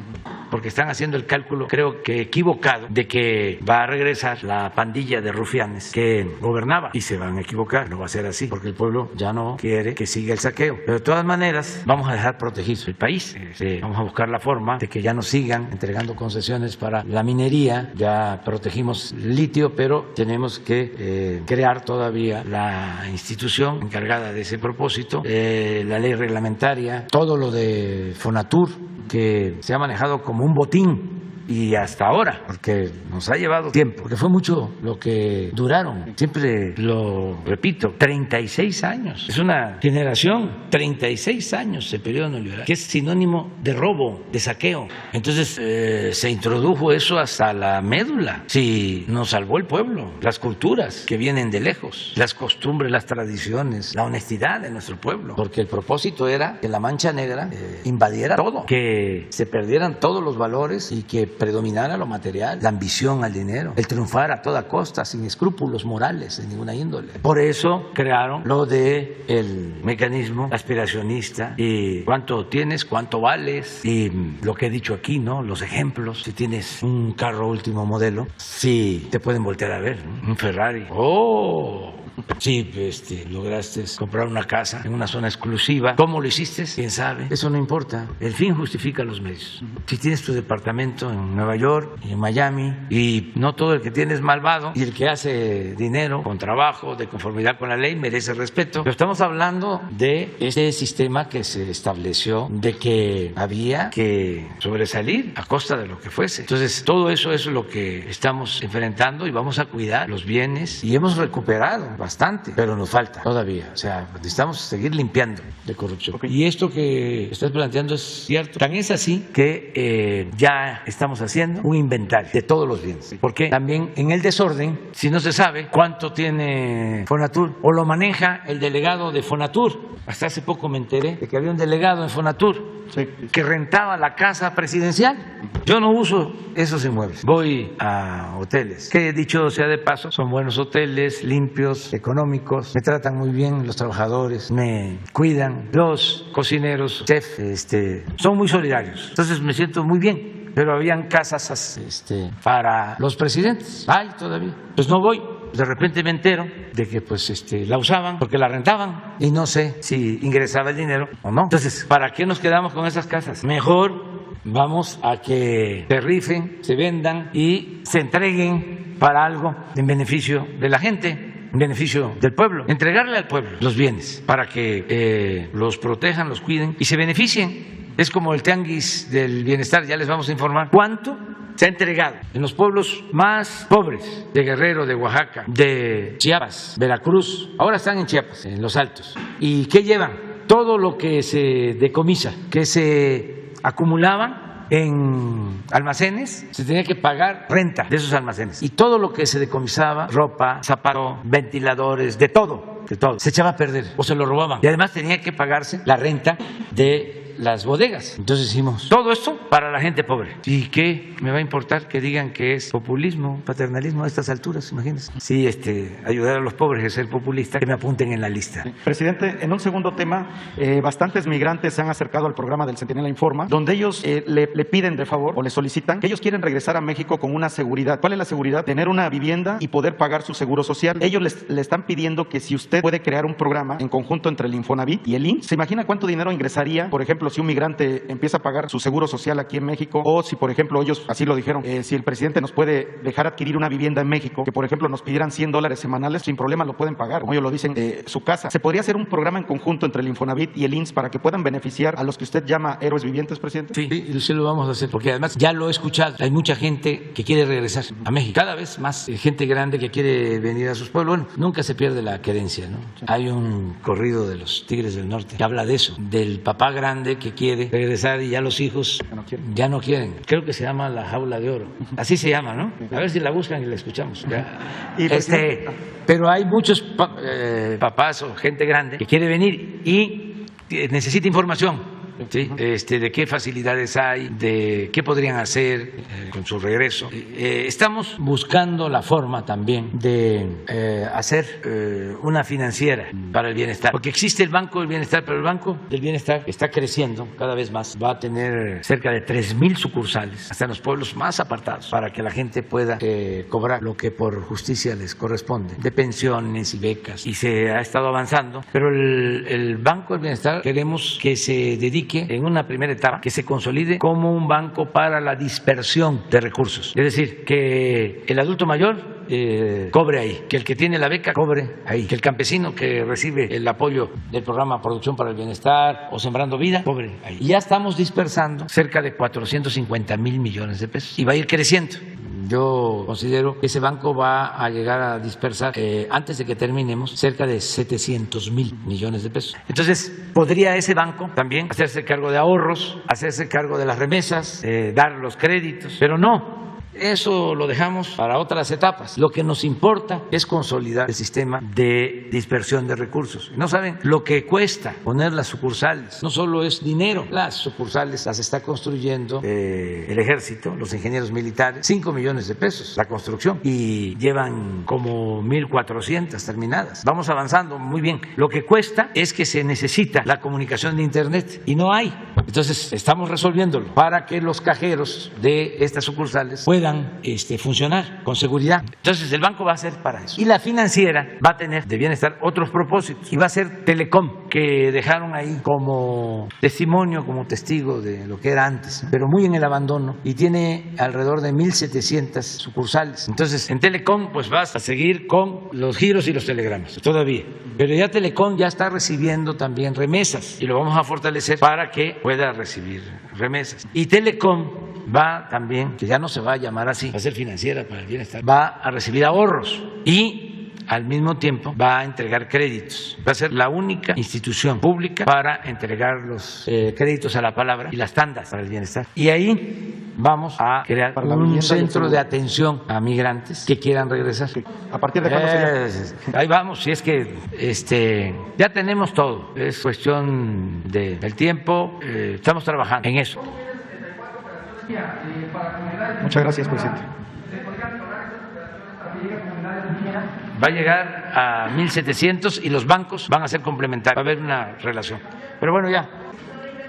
porque están haciendo el cálculo, creo que equivocado, de que va a regresar la pandilla de rufianes que gobernaba, y se van a equivocar. No va a ser así, porque el pueblo ya no quiere que siga el saqueo. Pero de todas maneras vamos a dejar protegido el país. Vamos a buscar la forma de que ya no sigan entregando concesiones para la minería. Ya protegimos litio, pero tenemos que crear todavía la institución encargada de ese propósito, la ley reglamentaria, todo lo de Fonatur, que se ha manejado como un botín. Y hasta ahora, porque nos ha llevado tiempo, porque fue mucho lo que duraron. Siempre lo repito, 36 años. Es una generación, 36 años el periodo neoliberal, que es sinónimo de robo, de saqueo. Entonces se introdujo eso hasta la médula. Sí, nos salvó el pueblo, las culturas que vienen de lejos, las costumbres, las tradiciones, la honestidad de nuestro pueblo. Porque el propósito era que la mancha negra invadiera todo, que se perdieran todos los valores y que predominara lo material, la ambición al dinero, el triunfar a toda costa, sin escrúpulos morales de ninguna índole. Por eso crearon lo de el mecanismo aspiracionista, y cuánto tienes, cuánto vales, y lo que he dicho aquí, ¿no? Los ejemplos. Si tienes un carro último modelo, sí te pueden voltear a ver, ¿no? Un Ferrari. ¡Oh! Sí, lograste comprar una casa en una zona exclusiva. ¿Cómo lo hiciste? ¿Quién sabe? Eso no importa. El fin justifica los medios. Si tienes tu departamento en Nueva York y en Miami, y no todo el que tiene es malvado, y el que hace dinero con trabajo, de conformidad con la ley, merece respeto. Pero estamos hablando de este sistema que se estableció, de que había que sobresalir a costa de lo que fuese. Entonces, todo eso es lo que estamos enfrentando, y vamos a cuidar los bienes, y hemos recuperado bastante, pero nos falta todavía. O sea, necesitamos seguir limpiando de corrupción. Okay. Y esto que estás planteando es cierto. Tan es así que ya estamos haciendo un inventario de todos los bienes. Porque también en el desorden, si no se sabe cuánto tiene Fonatur, o lo maneja el delegado de Fonatur. Hasta hace poco me enteré de que había un delegado en Fonatur que rentaba la casa presidencial. Yo no uso esos inmuebles. Voy a hoteles, que dicho sea de paso, son buenos hoteles, limpios, económicos, me tratan muy bien los trabajadores, me cuidan, los cocineros, chef, son muy solidarios. Entonces me siento muy bien. Pero habían casas para los presidentes. Hay todavía. Pues no voy. De repente me entero de que la usaban porque la rentaban, y no sé si ingresaba el dinero o no. Entonces, ¿para qué nos quedamos con esas casas? Mejor vamos a que se rifen, se vendan y se entreguen para algo en beneficio de la gente, en beneficio del pueblo. Entregarle al pueblo los bienes para que los protejan, los cuiden y se beneficien. Es como el tianguis del bienestar. Ya les vamos a informar cuánto se ha entregado en los pueblos más pobres de Guerrero, de Oaxaca, de Chiapas, Veracruz. Ahora están en Chiapas, en los Altos. ¿Y qué llevan? Todo lo que se decomisa, que se acumulaban en almacenes, se tenía que pagar renta de esos almacenes. Y todo lo que se decomisaba, ropa, zapatos, ventiladores, de todo, se echaba a perder o se lo robaban. Y además tenía que pagarse la renta de las bodegas. Entonces hicimos todo esto para la gente pobre. ¿Y qué me va a importar que digan que es populismo, paternalismo a estas alturas? Imagínense. Sí, ayudar a los pobres es ser populista, que me apunten en la lista. Presidente, en un segundo tema, bastantes migrantes se han acercado al programa del Centinela Informa, donde ellos le piden de favor o le solicitan que ellos quieren regresar a México con una seguridad. ¿Cuál es la seguridad? Tener una vivienda y poder pagar su seguro social. Ellos le están pidiendo que si usted puede crear un programa en conjunto entre el Infonavit y el IMSS, ¿se imagina cuánto dinero ingresaría? Por ejemplo, si un migrante empieza a pagar su seguro social aquí en México, o si, por ejemplo, ellos así lo dijeron, si el presidente nos puede dejar adquirir una vivienda en México, que por ejemplo nos pidieran $100 semanales, sin problema lo pueden pagar, como ellos lo dicen, su casa. ¿Se podría hacer un programa en conjunto entre el Infonavit y el IMSS para que puedan beneficiar a los que usted llama héroes vivientes, presidente? Sí, lo vamos a hacer, porque además ya lo he escuchado. Hay mucha gente que quiere regresar a México, cada vez más gente grande que quiere venir a sus pueblos. Bueno, nunca se pierde la querencia, ¿no? Hay un corrido de los Tigres del Norte que habla de eso, del papá grande que quiere regresar y ya los hijos ya no quieren. Creo que se llama La Jaula de Oro. Así se llama, ¿no? A ver si la buscan y la escuchamos. Pero hay muchos papás o gente grande que quiere venir y necesita información. ¿Sí? De qué facilidades hay, de qué podrían hacer con su regreso. Estamos buscando la forma también de hacer una financiera para el bienestar, porque existe el Banco del Bienestar, pero el Banco del Bienestar está creciendo cada vez más. Va a tener cerca de 3,000 sucursales, hasta en los pueblos más apartados, para que la gente pueda cobrar lo que por justicia les corresponde, de pensiones y becas, y se ha estado avanzando. Pero el Banco del Bienestar queremos que se dedique en una primera etapa, que se consolide como un banco para la dispersión de recursos. Es decir, que el adulto mayor cobre ahí, que el que tiene la beca cobre ahí, que el campesino que recibe el apoyo del programa Producción para el Bienestar o Sembrando Vida cobre ahí. Y ya estamos dispersando cerca de 450,000 millones de pesos y va a ir creciendo. Yo considero que ese banco va a llegar a dispersar, antes de que terminemos, cerca de 700,000 millones de pesos. Entonces, podría ese banco también hacerse cargo de ahorros, hacerse cargo de las remesas, dar los créditos, pero no. Eso lo dejamos para otras etapas. Lo que nos importa es consolidar el sistema de dispersión de recursos. No saben lo que cuesta poner las sucursales. No solo es dinero. Las sucursales las está construyendo el Ejército, los ingenieros militares, 5 millones de pesos la construcción, y llevan como 1,400 terminadas. Vamos avanzando muy bien. Lo que cuesta es que se necesita la comunicación de Internet y no hay. Entonces estamos resolviéndolo para que los cajeros de estas sucursales puedan funcionar con seguridad. Entonces el banco va a ser para eso. Y la financiera va a tener de bienestar otros propósitos. Y va a ser Telecom, que dejaron ahí como testimonio, como testigo de lo que era antes, pero muy en el abandono. Y tiene alrededor de 1,700 sucursales. Entonces en Telecom pues vas a seguir con los giros y los telegramas todavía. Pero ya Telecom ya está recibiendo también remesas y lo vamos a fortalecer para que pueda recibir remesas. Y Telecom va también, que ya no se va a llamar así, va a ser financiera para el bienestar, va a recibir ahorros y al mismo tiempo va a entregar créditos. Va a ser la única institución pública para entregar los créditos a la palabra y las tandas para el bienestar. Y ahí vamos a crear un centro de atención a migrantes que quieran regresar. ¿A partir de cuándo sería? Ahí vamos, si es que ya tenemos todo. Es cuestión del tiempo, estamos trabajando en eso. Muchas gracias, presidente. Va a llegar a 1,700 y los bancos van a ser complementarios. Va a haber una relación. Pero bueno, ya.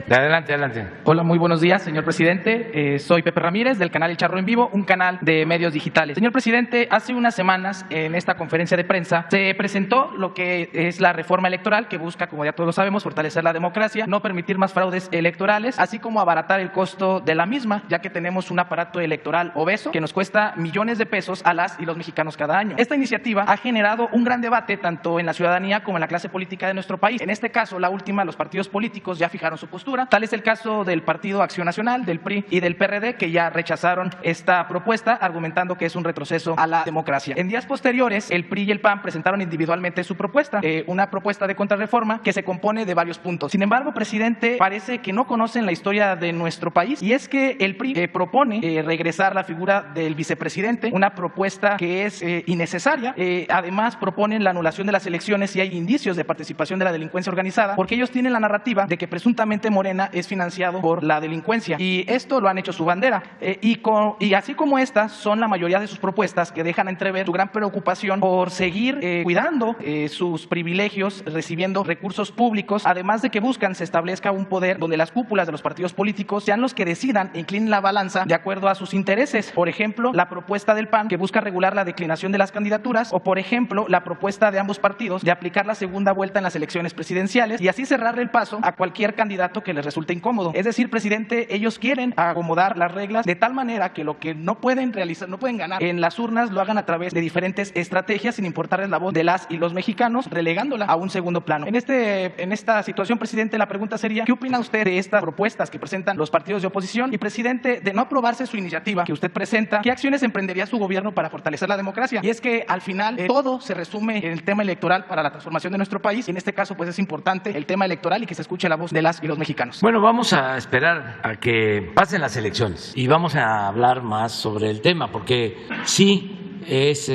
Adelante, adelante. Hola, muy buenos días, señor presidente. Soy Pepe Ramírez del canal El Charro en Vivo, un canal de medios digitales. Señor presidente, hace unas semanas en esta conferencia de prensa se presentó lo que es la reforma electoral que busca, como ya todos lo sabemos, fortalecer la democracia, no permitir más fraudes electorales, así como abaratar el costo de la misma, ya que tenemos un aparato electoral obeso que nos cuesta millones de pesos a las y los mexicanos cada año. Esta iniciativa ha generado un gran debate tanto en la ciudadanía como en la clase política de nuestro país. En este caso, la última, los partidos políticos ya fijaron su postura. Tal es el caso del Partido Acción Nacional, del PRI y del PRD, que ya rechazaron esta propuesta, argumentando que es un retroceso a la democracia. En días posteriores, el PRI y el PAN presentaron individualmente su propuesta, una propuesta de contrarreforma que se compone de varios puntos. Sin embargo, presidente, parece que no conocen la historia de nuestro país, y es que el PRI propone regresar la figura del vicepresidente, una propuesta que es innecesaria. Además, proponen la anulación de las elecciones si hay indicios de participación de la delincuencia organizada, porque ellos tienen la narrativa de que presuntamente Morena Morena es financiado por la delincuencia, y esto lo han hecho su bandera. Y así como estas son la mayoría de sus propuestas que dejan entrever su gran preocupación por seguir cuidando sus privilegios, recibiendo recursos públicos, además de que buscan se establezca un poder donde las cúpulas de los partidos políticos sean los que decidan e inclinen la balanza de acuerdo a sus intereses. Por ejemplo, la propuesta del PAN, que busca regular la declinación de las candidaturas, o por ejemplo, la propuesta de ambos partidos de aplicar la segunda vuelta en las elecciones presidenciales y así cerrarle el paso a cualquier candidato que les resulte incómodo. Es decir, presidente, ellos quieren acomodar las reglas de tal manera que lo que no pueden realizar, no pueden ganar en las urnas, lo hagan a través de diferentes estrategias sin importarles la voz de las y los mexicanos, relegándola a un segundo plano. En esta situación, presidente, la pregunta sería, ¿qué opina usted de estas propuestas que presentan los partidos de oposición? Y, presidente, de no aprobarse su iniciativa que usted presenta, ¿qué acciones emprendería su gobierno para fortalecer la democracia? Y es que al final todo se resume en el tema electoral para la transformación de nuestro país, y en este caso pues es importante el tema electoral y que se escuche la voz de las y los mexicanos. Bueno, vamos a esperar a que pasen las elecciones y vamos a hablar más sobre el tema, porque sí es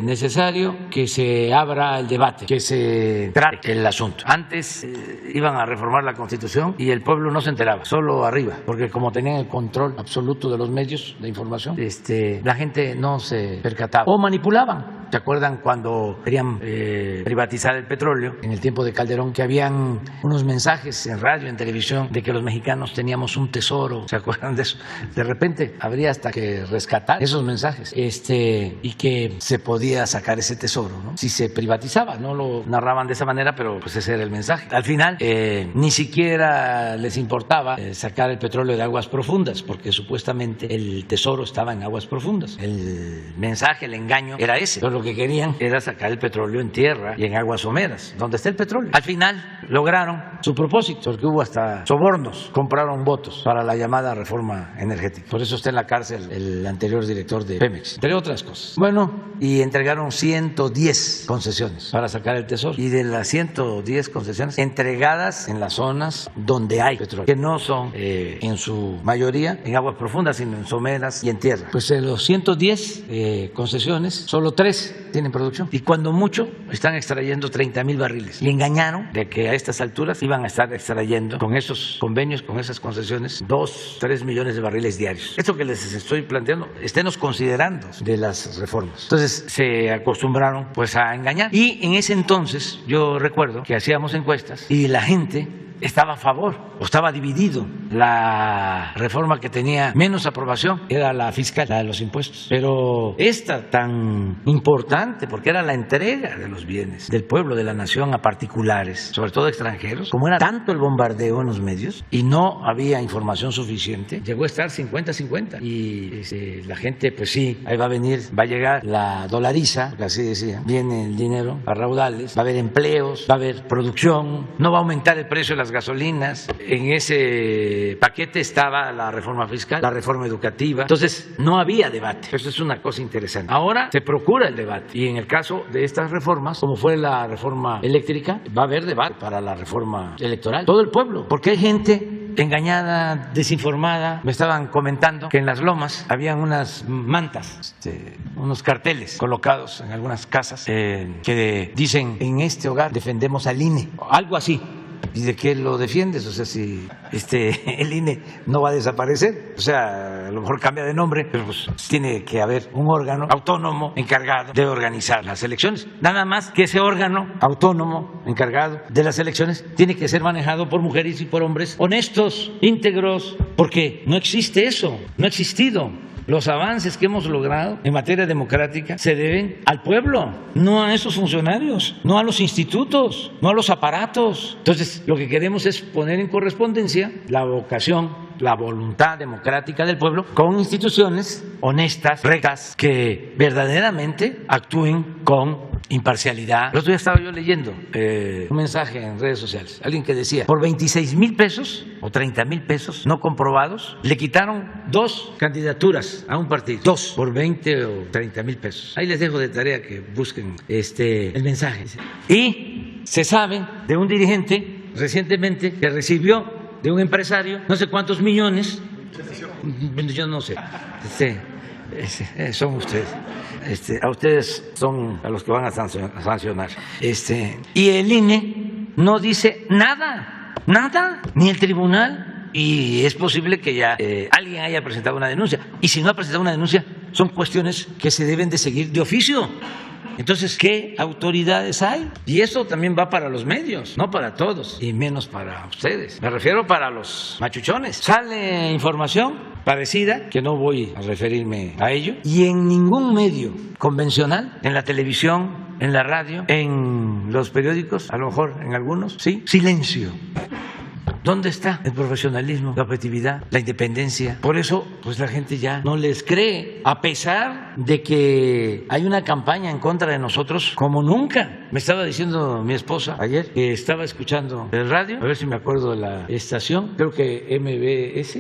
necesario que se abra el debate, que se trate el asunto. Antes iban a reformar la Constitución y el pueblo no se enteraba, solo arriba, porque como tenían el control absoluto de los medios de información, la gente no se percataba o manipulaban. ¿Se acuerdan cuando querían privatizar el petróleo en el tiempo de Calderón, que habían unos mensajes en radio, en televisión, de que los mexicanos teníamos un tesoro? ¿Se acuerdan de eso? De repente habría hasta que rescatar esos mensajes y que se podía sacar ese tesoro, ¿no? Si se privatizaba. No lo narraban de esa manera, pero pues ese era el mensaje. Al final ni siquiera les importaba sacar el petróleo de aguas profundas, porque supuestamente el tesoro estaba en aguas profundas. El mensaje, el engaño era ese. Pero lo que querían era sacar el petróleo en tierra y en aguas someras, donde está el petróleo. Al final lograron su propósito, porque hubo hasta sobornos, compraron votos para la llamada reforma energética. Por eso está en la cárcel el anterior director de Pemex, entre otras cosas. Bueno, y entregaron 110 concesiones para sacar el tesoro. Y de las 110 concesiones entregadas en las zonas donde hay petróleo, que no son en su mayoría en aguas profundas, sino en someras y en tierra. Pues de los 110 concesiones, solo 3 tienen producción. Y cuando mucho están extrayendo 30,000 barriles. Y engañaron de que a estas alturas iban a estar extrayendo con esos convenios, con esas concesiones, 2-3 millones de barriles diarios. Esto que les estoy planteando, esténos considerando de las reformas. Entonces se acostumbraron pues a engañar. Y en ese entonces yo recuerdo que hacíamos encuestas y la gente estaba a favor o estaba dividido. La reforma que tenía menos aprobación era la fiscal, la de los impuestos. Pero esta tan importante, porque era la entrega de los bienes del pueblo, de la nación, a particulares, sobre todo extranjeros, como era tanto el bombardeo en los medios y no había información suficiente, llegó a estar 50-50. Y la gente, pues sí, ahí va a venir, va a llegar la dolariza, porque así decía, viene el dinero a raudales, va a haber empleos, va a haber producción, no va a aumentar el precio de las gasolinas. En ese paquete estaba la reforma fiscal, la reforma educativa. Entonces no había debate. Eso es una cosa interesante. Ahora se procura el debate, y en el caso de estas reformas, como fue la reforma eléctrica, va a haber debate para la reforma electoral. Todo el pueblo, porque hay gente engañada, desinformada. Me estaban comentando que en Las Lomas habían unas mantas, unos carteles colocados en algunas casas que dicen: en este hogar defendemos al INE, algo así. ¿Y de qué lo defiendes? O sea, si el INE no va a desaparecer, o sea, a lo mejor cambia de nombre, pero pues tiene que haber un órgano autónomo encargado de organizar las elecciones. Nada más que ese órgano autónomo encargado de las elecciones tiene que ser manejado por mujeres y por hombres honestos, íntegros, porque no existe eso, no ha existido. Los avances que hemos logrado en materia democrática se deben al pueblo, no a esos funcionarios, no a los institutos, no a los aparatos. Entonces, lo que queremos es poner en correspondencia la vocación, la voluntad democrática del pueblo con instituciones honestas, rectas, que verdaderamente actúen con imparcialidad. El otro día estaba yo leyendo un mensaje en redes sociales, alguien que decía: por 26,000 pesos o 30,000 pesos no comprobados, le quitaron 2 candidaturas a un partido, 2 por 20 o 30,000 pesos. Ahí les dejo de tarea que busquen el mensaje. Y se sabe de un dirigente recientemente que recibió de un empresario no sé cuántos millones. Yo no sé. Son ustedes. A ustedes son a los que van a sancionar. Y el INE no dice nada nada, ni el tribunal. Y es posible que ya alguien haya presentado una denuncia. Y si no ha presentado una denuncia, son cuestiones que se deben de seguir de oficio. Entonces, ¿qué autoridades hay? Y eso también va para los medios, no para todos, y menos para ustedes. Me refiero para los machuchones. Sale información parecida, que no voy a referirme a ello, y en ningún medio convencional, en la televisión, en la radio, en los periódicos, a lo mejor en algunos, sí, silencio. ¿Dónde está el profesionalismo, la objetividad, la independencia? Por eso, pues la gente ya no les cree, a pesar de que hay una campaña en contra de nosotros como nunca. Me estaba diciendo mi esposa ayer que estaba escuchando el radio, a ver si me acuerdo de la estación, creo que MBS,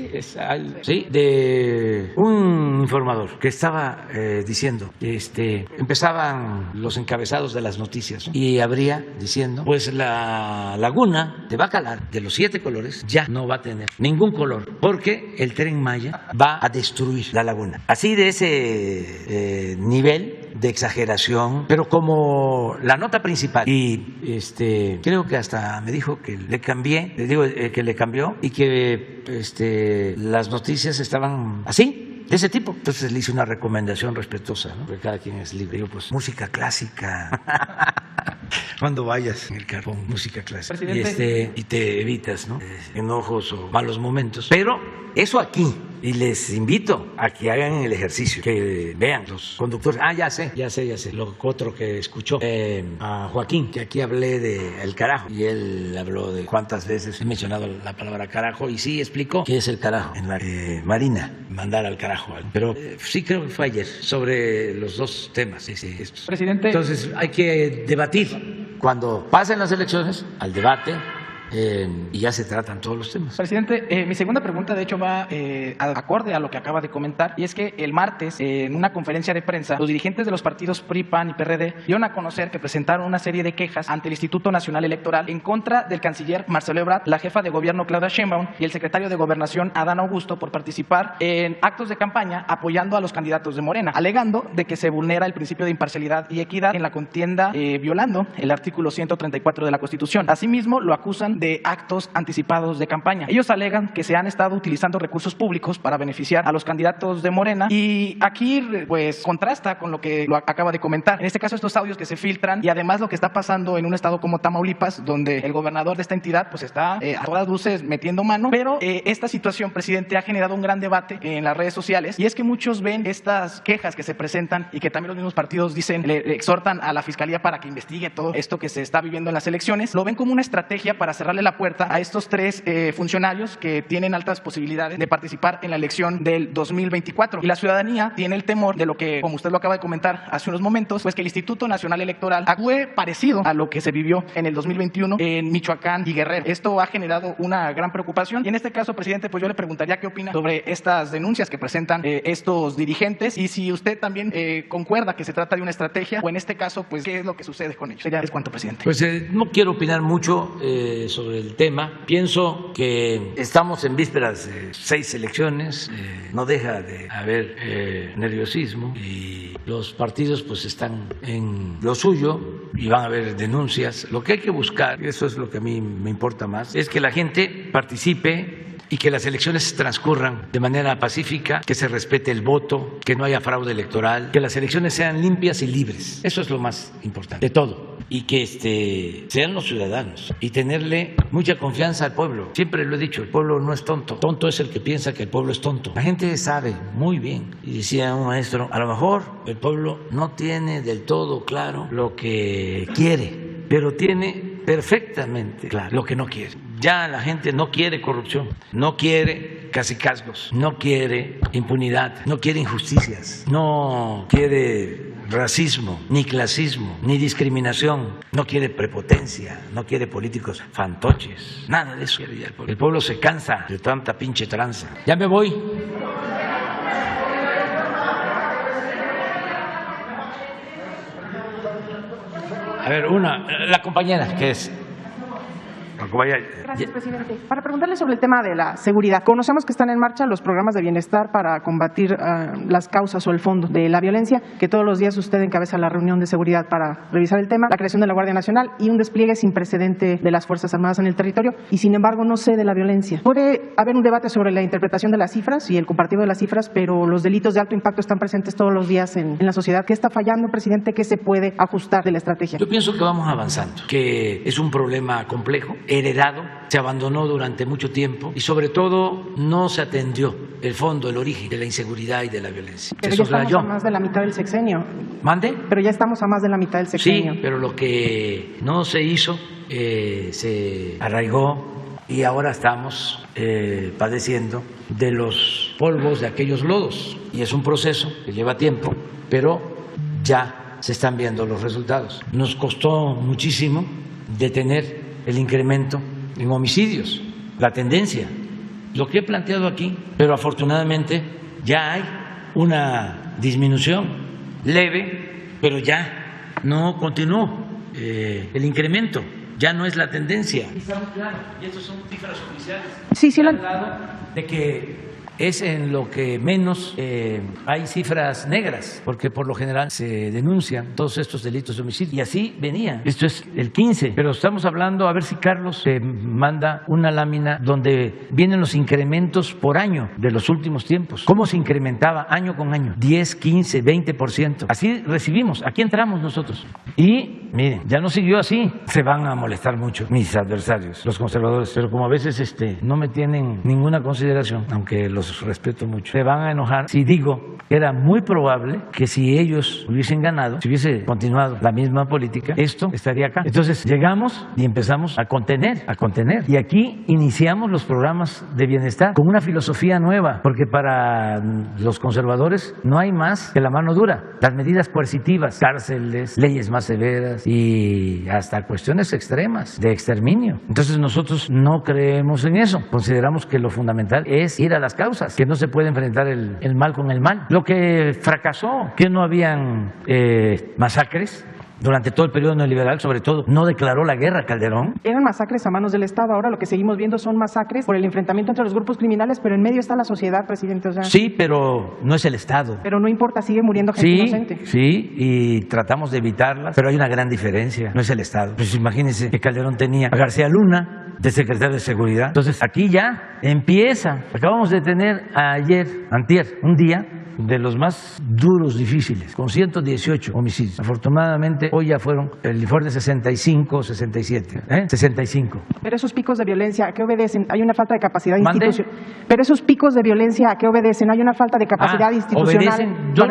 sí, de un informador que estaba diciendo, empezaban los encabezados de las noticias, ¿no? Y habría diciendo, pues la laguna de Bacalar, de los 7 colores, ya no va a tener ningún color, porque el Tren Maya va a destruir la laguna. Así de ese nivel de exageración, pero como la nota principal, y creo que hasta me dijo que le cambié, le digo que le cambió, y que las noticias estaban así, de ese tipo. Entonces le hice una recomendación respetuosa, ¿no? Porque cada quien es libre. Digo, pues música clásica. Cuando vayas en el carro, música clásica. Y te evitas, ¿no? Enojos o malos momentos. Pero eso aquí, y les invito a que hagan el ejercicio, que vean los conductores. Ya sé. Lo otro que escuchó a Joaquín, que aquí hablé de el carajo, y él habló de cuántas veces he mencionado la palabra carajo, y sí explicó qué es el carajo en la Marina, mandar al carajo. Pero sí creo que fue ayer, sobre los dos temas. Estos. Presidente. Entonces hay que debatir. Cuando pasen las elecciones, al debate, y ya se tratan todos los temas. Presidente, mi segunda pregunta de hecho va acorde a lo que acaba de comentar, y es que el martes en una conferencia de prensa los dirigentes de los partidos PRI, PAN y PRD dieron a conocer que presentaron una serie de quejas ante el Instituto Nacional Electoral en contra del canciller Marcelo Ebrard, la jefa de gobierno Claudia Sheinbaum y el secretario de Gobernación Adán Augusto por participar en actos de campaña apoyando a los candidatos de Morena, alegando de que se vulnera el principio de imparcialidad y equidad en la contienda, violando el artículo 134 de la Constitución. Asimismo, lo acusan de actos anticipados de campaña. Ellos alegan que se han estado utilizando recursos públicos para beneficiar a los candidatos de Morena, y aquí pues contrasta con lo que lo acaba de comentar. En este caso, estos audios que se filtran, y además lo que está pasando en un estado como Tamaulipas, donde el gobernador de esta entidad pues está a todas luces metiendo mano. Pero esta situación, presidente, ha generado un gran debate en las redes sociales, y es que muchos ven estas quejas que se presentan, y que también los mismos partidos dicen, le exhortan a la Fiscalía para que investigue todo esto que se está viviendo en las elecciones. Lo ven como una estrategia para cerrarle la puerta a estos 3 funcionarios que tienen altas posibilidades de participar en la elección del 2024. Y la ciudadanía tiene el temor de lo que, como usted lo acaba de comentar hace unos momentos, pues que el Instituto Nacional Electoral actúe parecido a lo que se vivió en el 2021 en Michoacán y Guerrero. Esto ha generado una gran preocupación, y en este caso, presidente, pues yo le preguntaría qué opina sobre estas denuncias que presentan estos dirigentes, y si usted también concuerda que se trata de una estrategia, o en este caso, pues qué es lo que sucede con ellos. Ya es cuanto, presidente. Pues no quiero opinar mucho sobre el tema. Pienso que estamos en vísperas de 6 elecciones, no deja de haber nerviosismo, y los partidos pues están en lo suyo y van a haber denuncias. Lo que hay que buscar, y eso es lo que a mí me importa más, es que la gente participe y que las elecciones transcurran de manera pacífica, que se respete el voto, que no haya fraude electoral, que las elecciones sean limpias y libres. Eso es lo más importante de todo. Y que sean los ciudadanos, y tenerle mucha confianza al pueblo. Siempre lo he dicho, el pueblo no es tonto. Tonto es el que piensa que el pueblo es tonto. La gente sabe muy bien. Y decía un maestro, a lo mejor el pueblo no tiene del todo claro lo que quiere, pero tiene perfectamente claro lo que no quiere. Ya la gente no quiere corrupción, no quiere cacicazgos, no quiere impunidad, no quiere injusticias, no quiere racismo, ni clasismo, ni discriminación, no quiere prepotencia, no quiere políticos fantoches, nada de eso quiere ya el pueblo. El pueblo se cansa de tanta pinche tranza. Ya me voy. A ver, la compañera, que es la compañera. vaya. Gracias, presidente. Para preguntarle sobre el tema de la seguridad. Conocemos que están en marcha los programas de bienestar para combatir las causas o el fondo de la violencia, que todos los días usted encabeza la reunión de seguridad para revisar el tema, la creación de la Guardia Nacional y un despliegue sin precedente de las Fuerzas Armadas en el territorio, y sin embargo no cede la violencia. Puede haber un debate sobre la interpretación de las cifras y el compartido de las cifras, pero los delitos de alto impacto están presentes todos los días en la sociedad. ¿Qué está fallando, presidente? ¿Qué se puede ajustar de la estrategia? Yo pienso que vamos avanzando, que es un problema complejo, heredado, se abandonó durante mucho tiempo y sobre todo no se atendió el fondo, el origen de la inseguridad y de la violencia. Pero ya estamos a más de la mitad del sexenio. ¿Mande? Pero ya estamos a más de la mitad del sexenio. Sí, pero lo que no se hizo se arraigó y ahora estamos padeciendo de los polvos de aquellos lodos. Y es un proceso que lleva tiempo, pero ya se están viendo los resultados. Nos costó muchísimo detener el incremento en homicidios, la tendencia, lo que he planteado aquí, pero afortunadamente ya hay una disminución leve, pero ya no continuó el incremento. Ya no es la tendencia. Y estamos claros, y estas son cifras oficiales. Sí, sí, de que es en lo que menos hay cifras negras, porque por lo general se denuncian todos estos delitos de homicidio. Y así venía. Esto es el 15, pero estamos hablando, a ver si Carlos manda una lámina donde vienen los incrementos por año de los últimos tiempos. ¿Cómo se incrementaba año con año? 10, 15, 20%. Así recibimos, aquí entramos nosotros. Y miren, ya no siguió así. Se van a molestar mucho mis adversarios, los conservadores, pero como a veces no me tienen ninguna consideración, aunque los respeto mucho, se van a enojar si digo que era muy probable que si ellos hubiesen ganado, si hubiese continuado la misma política, esto estaría acá. Entonces llegamos y empezamos a contener. Y aquí iniciamos los programas de bienestar con una filosofía nueva, porque para los conservadores no hay más que la mano dura, las medidas coercitivas, cárceles, leyes más severas y hasta cuestiones extremas de exterminio. Entonces nosotros no creemos en eso. Consideramos que lo fundamental es ir a las causas, que no se puede enfrentar el mal con el mal. Lo que fracasó, que no habían masacres durante todo el periodo neoliberal, sobre todo, no declaró la guerra Calderón. Eran masacres a manos del Estado, ahora lo que seguimos viendo son masacres por el enfrentamiento entre los grupos criminales, pero en medio está la sociedad, presidente. O sea, sí, pero no es el Estado. Pero no importa, sigue muriendo gente inocente. Sí, y tratamos de evitarlas, pero hay una gran diferencia, no es el Estado. Pues imagínense que Calderón tenía a García Luna de secretario de Seguridad. Entonces aquí ya empieza. Acabamos de tener antier, un día de los más duros, difíciles, con 118 homicidios. Afortunadamente, hoy ya fueron el informe 65, 67, 65. Pero esos picos de violencia, ¿a qué obedecen? Hay una falta de capacidad institucional. Pero esos picos de violencia, ¿a qué obedecen? Hay una falta de capacidad institucional. Obedecen. Yo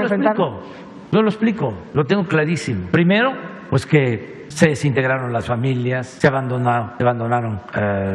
lo explico, lo tengo clarísimo. Primero, pues que se desintegraron las familias, se abandonaron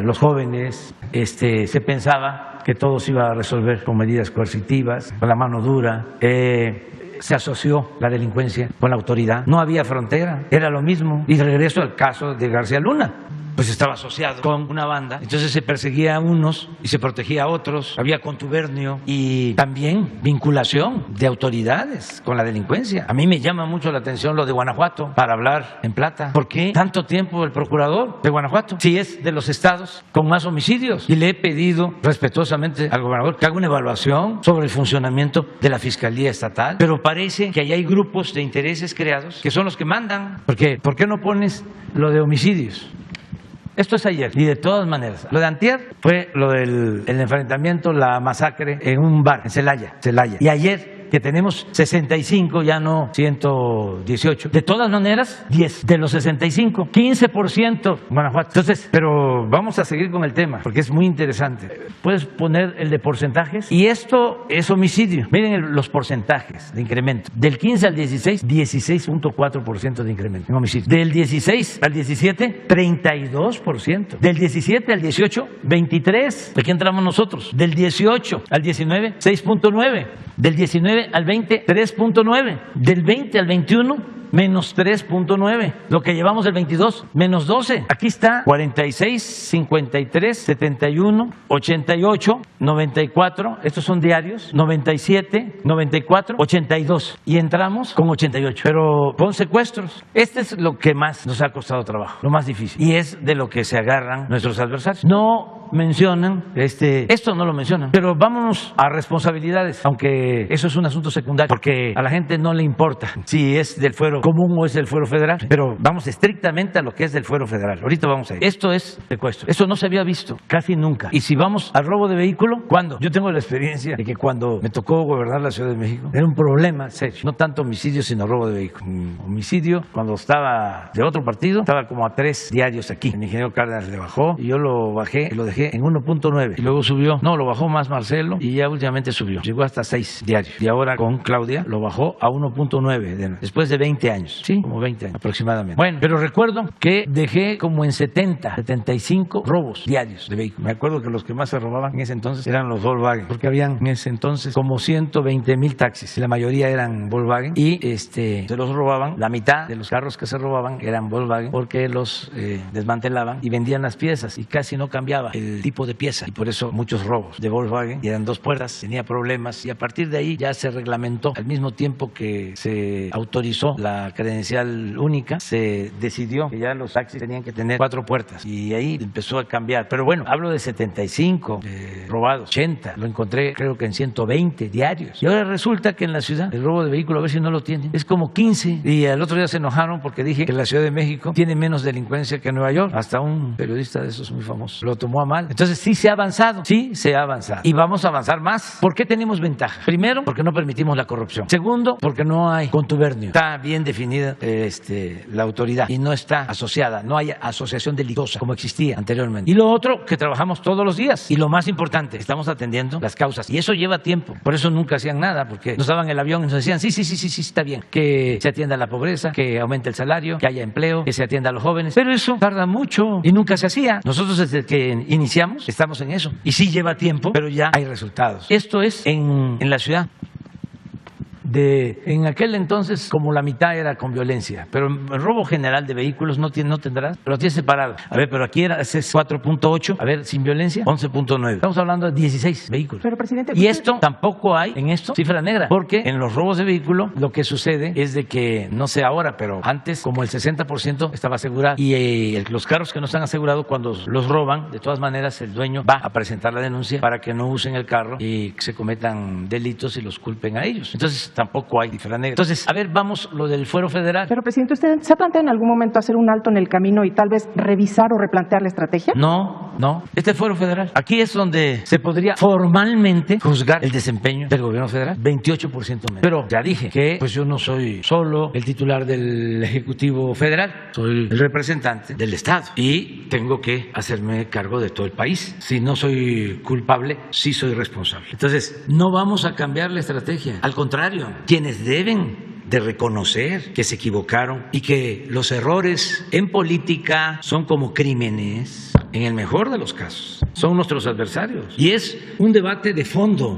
los jóvenes, se pensaba que todo se iba a resolver con medidas coercitivas, con la mano dura. Se asoció la delincuencia con la autoridad. No había frontera, era lo mismo. Y regreso al caso de García Luna. Pues estaba asociado con una banda, entonces se perseguía a unos y se protegía a otros, había contubernio y también vinculación de autoridades con la delincuencia. A mí me llama mucho la atención lo de Guanajuato, para hablar en plata. ¿Por qué tanto tiempo el procurador de Guanajuato? Si es de los estados con más homicidios. Y le he pedido respetuosamente al gobernador que haga una evaluación sobre el funcionamiento de la Fiscalía Estatal, pero parece que ahí hay grupos de intereses creados que son los que mandan. Porque, ¿por qué no pones lo de homicidios? Esto es ayer, y de todas maneras, lo de antier fue lo del enfrentamiento, la masacre en un bar en Celaya. Y ayer, que tenemos 65, ya no 118. De todas maneras, 10 de los 65, 15% Guanajuato. Entonces, pero vamos a seguir con el tema, porque es muy interesante. Puedes poner el de porcentajes, y esto es homicidio. Miren los porcentajes de incremento. Del 15 al 16, 16.4% de incremento en homicidio. Del 16 al 17, 32%. Del 17 al 18, 23%. Aquí entramos nosotros. Del 18 al 19, 6.9%. Del 19 al 20, 3.9%. Del 20 al 21, 21.9%. menos 3.9. Lo que llevamos del 22, menos 12. Aquí está 46, 53, 71, 88, 94. Estos son diarios. 97, 94, 82. Y entramos con 88. Pero con secuestros. Este es lo que más nos ha costado trabajo, lo más difícil. Y es de lo que se agarran nuestros adversarios. No mencionan, esto no lo mencionan, pero vámonos a responsabilidades, aunque eso es un asunto secundario, porque a la gente no le importa si es del fuero común o es del fuero federal, pero vamos estrictamente a lo que es del fuero federal. Ahorita vamos a ir. Esto es secuestro. Eso no se había visto casi nunca. Y si vamos al robo de vehículo, ¿cuándo? Yo tengo la experiencia de que cuando me tocó gobernar la Ciudad de México, era un problema serio, no tanto homicidio, sino robo de vehículo. Homicidio, cuando estaba de otro partido, estaba como a 3 diarios aquí. El ingeniero Cárdenas le bajó y yo lo bajé y lo dejé en 1.9 y luego subió, no, lo bajó más Marcelo y ya últimamente subió, llegó hasta 6 diarios y ahora con Claudia lo bajó a 1.9 después de 20 años, sí, como 20 años aproximadamente. Bueno, pero recuerdo que dejé como en 75 robos diarios de vehículos. Me acuerdo que los que más se robaban en ese entonces eran los Volkswagen, porque habían en ese entonces como 120,000 taxis, la mayoría eran Volkswagen y se los robaban, la mitad de los carros que se robaban eran Volkswagen porque los desmantelaban y vendían las piezas y casi no cambiaba el tipo de pieza y por eso muchos robos de Volkswagen, y eran 2 puertas, tenía problemas y a partir de ahí ya se reglamentó. Al mismo tiempo que se autorizó la credencial única, se decidió que ya los taxis tenían que tener 4 puertas y ahí empezó a cambiar. Pero bueno, hablo de 75 robados, 80, lo encontré creo que en 120 diarios y ahora resulta que en la ciudad el robo de vehículo, a ver si no lo tienen, es como 15 y al otro día se enojaron porque dije que la Ciudad de México tiene menos delincuencia que Nueva York. Hasta un periodista de esos muy famosos lo tomó a mal. Entonces sí se ha avanzado, y vamos a avanzar más. ¿Por qué tenemos ventaja? Primero, porque no permitimos la corrupción. Segundo, porque no hay contubernio. Está bien definida la autoridad y no está asociada, no hay asociación delictuosa como existía anteriormente. Y lo otro, que trabajamos todos los días. Y lo más importante, estamos atendiendo las causas. Y eso lleva tiempo. Por eso nunca hacían nada, porque nos daban el avión y nos decían, sí, está bien, que se atienda la pobreza, que aumente el salario, que haya empleo, que se atienda a los jóvenes. Pero eso tarda mucho y nunca se hacía. Nosotros desde que iniciamos estamos en eso. Y sí lleva tiempo, pero ya hay resultados. Esto es en la ciudad. En aquel entonces, como la mitad era con violencia, pero el robo general de vehículos no tendrás, pero tiene separado. A ver, pero aquí es 4.8, a ver, sin violencia, 11.9. Estamos hablando de 16 vehículos. Pero, presidente, y esto tampoco hay en esto cifra negra, porque en los robos de vehículo lo que sucede es de que, no sé ahora, pero antes como el 60% estaba asegurado y los carros que no están asegurados, cuando los roban, de todas maneras el dueño va a presentar la denuncia para que no usen el carro y se cometan delitos y los culpen a ellos. Entonces tampoco hay cifra negra. Entonces, a ver, vamos lo del fuero federal. Pero, presidente, ¿usted se ha planteado en algún momento hacer un alto en el camino y tal vez revisar o replantear la estrategia? No. Este fuero federal. Aquí es donde se podría formalmente juzgar el desempeño del gobierno federal. 28% menos. Pero ya dije que pues yo no soy solo el titular del Ejecutivo Federal, soy el representante del Estado y tengo que hacerme cargo de todo el país. Si no soy culpable, sí soy responsable. Entonces, no vamos a cambiar la estrategia. Al contrario, quienes deben de reconocer que se equivocaron y que los errores en política son como crímenes, en el mejor de los casos, son nuestros adversarios. Y es un debate de fondo,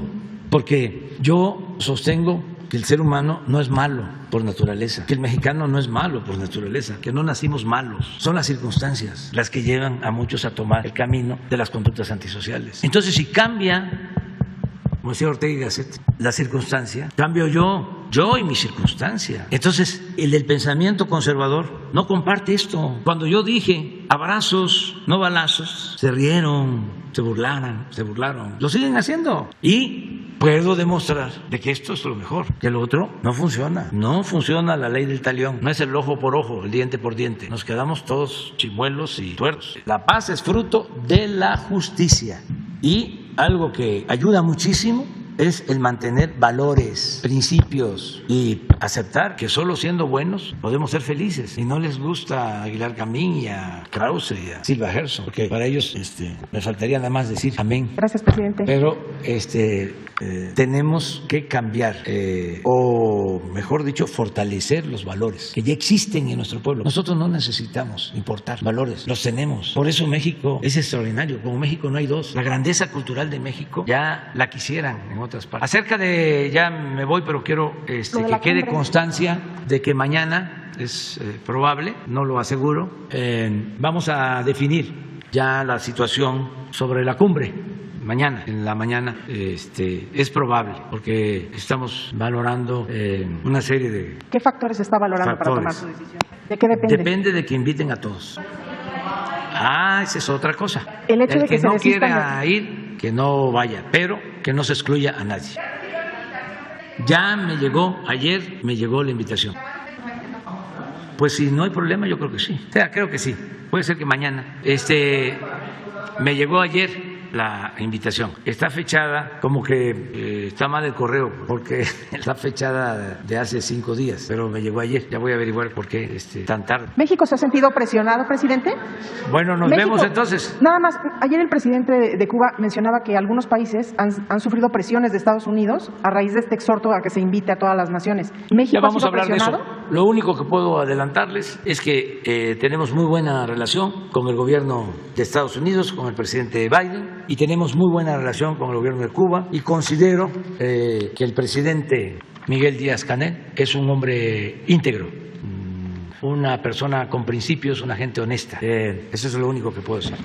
porque yo sostengo que el ser humano no es malo por naturaleza, que el mexicano no es malo por naturaleza, que no nacimos malos. Son las circunstancias las que llevan a muchos a tomar el camino de las conductas antisociales. Entonces, si cambia, como decía Ortega y Gasset, la circunstancia, cambio yo y mi circunstancia. Entonces, el del pensamiento conservador no comparte esto. Cuando yo dije abrazos, no balazos, se rieron, se burlaron. Lo siguen haciendo. Y puedo demostrar de que esto es lo mejor, que lo otro no funciona. No funciona la ley del talión. No es el ojo por ojo, el diente por diente. Nos quedamos todos chimuelos y tuertos. La paz es fruto de la justicia. Y algo que ayuda muchísimo es el mantener valores, principios y aceptar que solo siendo buenos podemos ser felices. Y no les gusta a Aguilar Camín y a Krause y a Silva Gerson, porque para ellos me faltaría nada más decir amén. Gracias, presidente. Pero tenemos que cambiar o mejor dicho fortalecer los valores que ya existen en nuestro pueblo. Nosotros no necesitamos importar valores, los tenemos. Por eso México es extraordinario. Como México no hay dos. La grandeza cultural de México ya la quisieran en otras partes. Acerca de, ya me voy, pero quiero que quede constancia de que mañana es probable, no lo aseguro, vamos a definir ya la situación sobre la cumbre. Mañana, en la mañana, es probable, porque estamos valorando una serie de ¿Qué factores está valorando para tomar su decisión? ¿De qué depende? Depende de que inviten a todos. Esa es otra cosa. El hecho de que no quiera ir, que no vaya, pero que no se excluya a nadie. Ya ayer me llegó la invitación. Pues si no hay problema, yo creo que sí. O sea, creo que sí. Puede ser que mañana. Me llegó ayer la invitación. Está fechada, como que está mal el correo, porque está fechada de hace 5 días, pero me llegó ayer. Ya voy a averiguar por qué tan tarde. ¿México se ha sentido presionado, presidente? Bueno, nos vemos entonces. Nada más, ayer el presidente de Cuba mencionaba que algunos países han sufrido presiones de Estados Unidos a raíz de este exhorto a que se invite a todas las naciones. ¿México ya vamos ha a hablar presionado? de eso. Lo único que puedo adelantarles es que tenemos muy buena relación con el gobierno de Estados Unidos, con el presidente Biden, y tenemos muy buena relación con el gobierno de Cuba, y considero que el presidente Miguel Díaz-Canel es un hombre íntegro, una persona con principios, una gente honesta. Eso es lo único que puedo decir.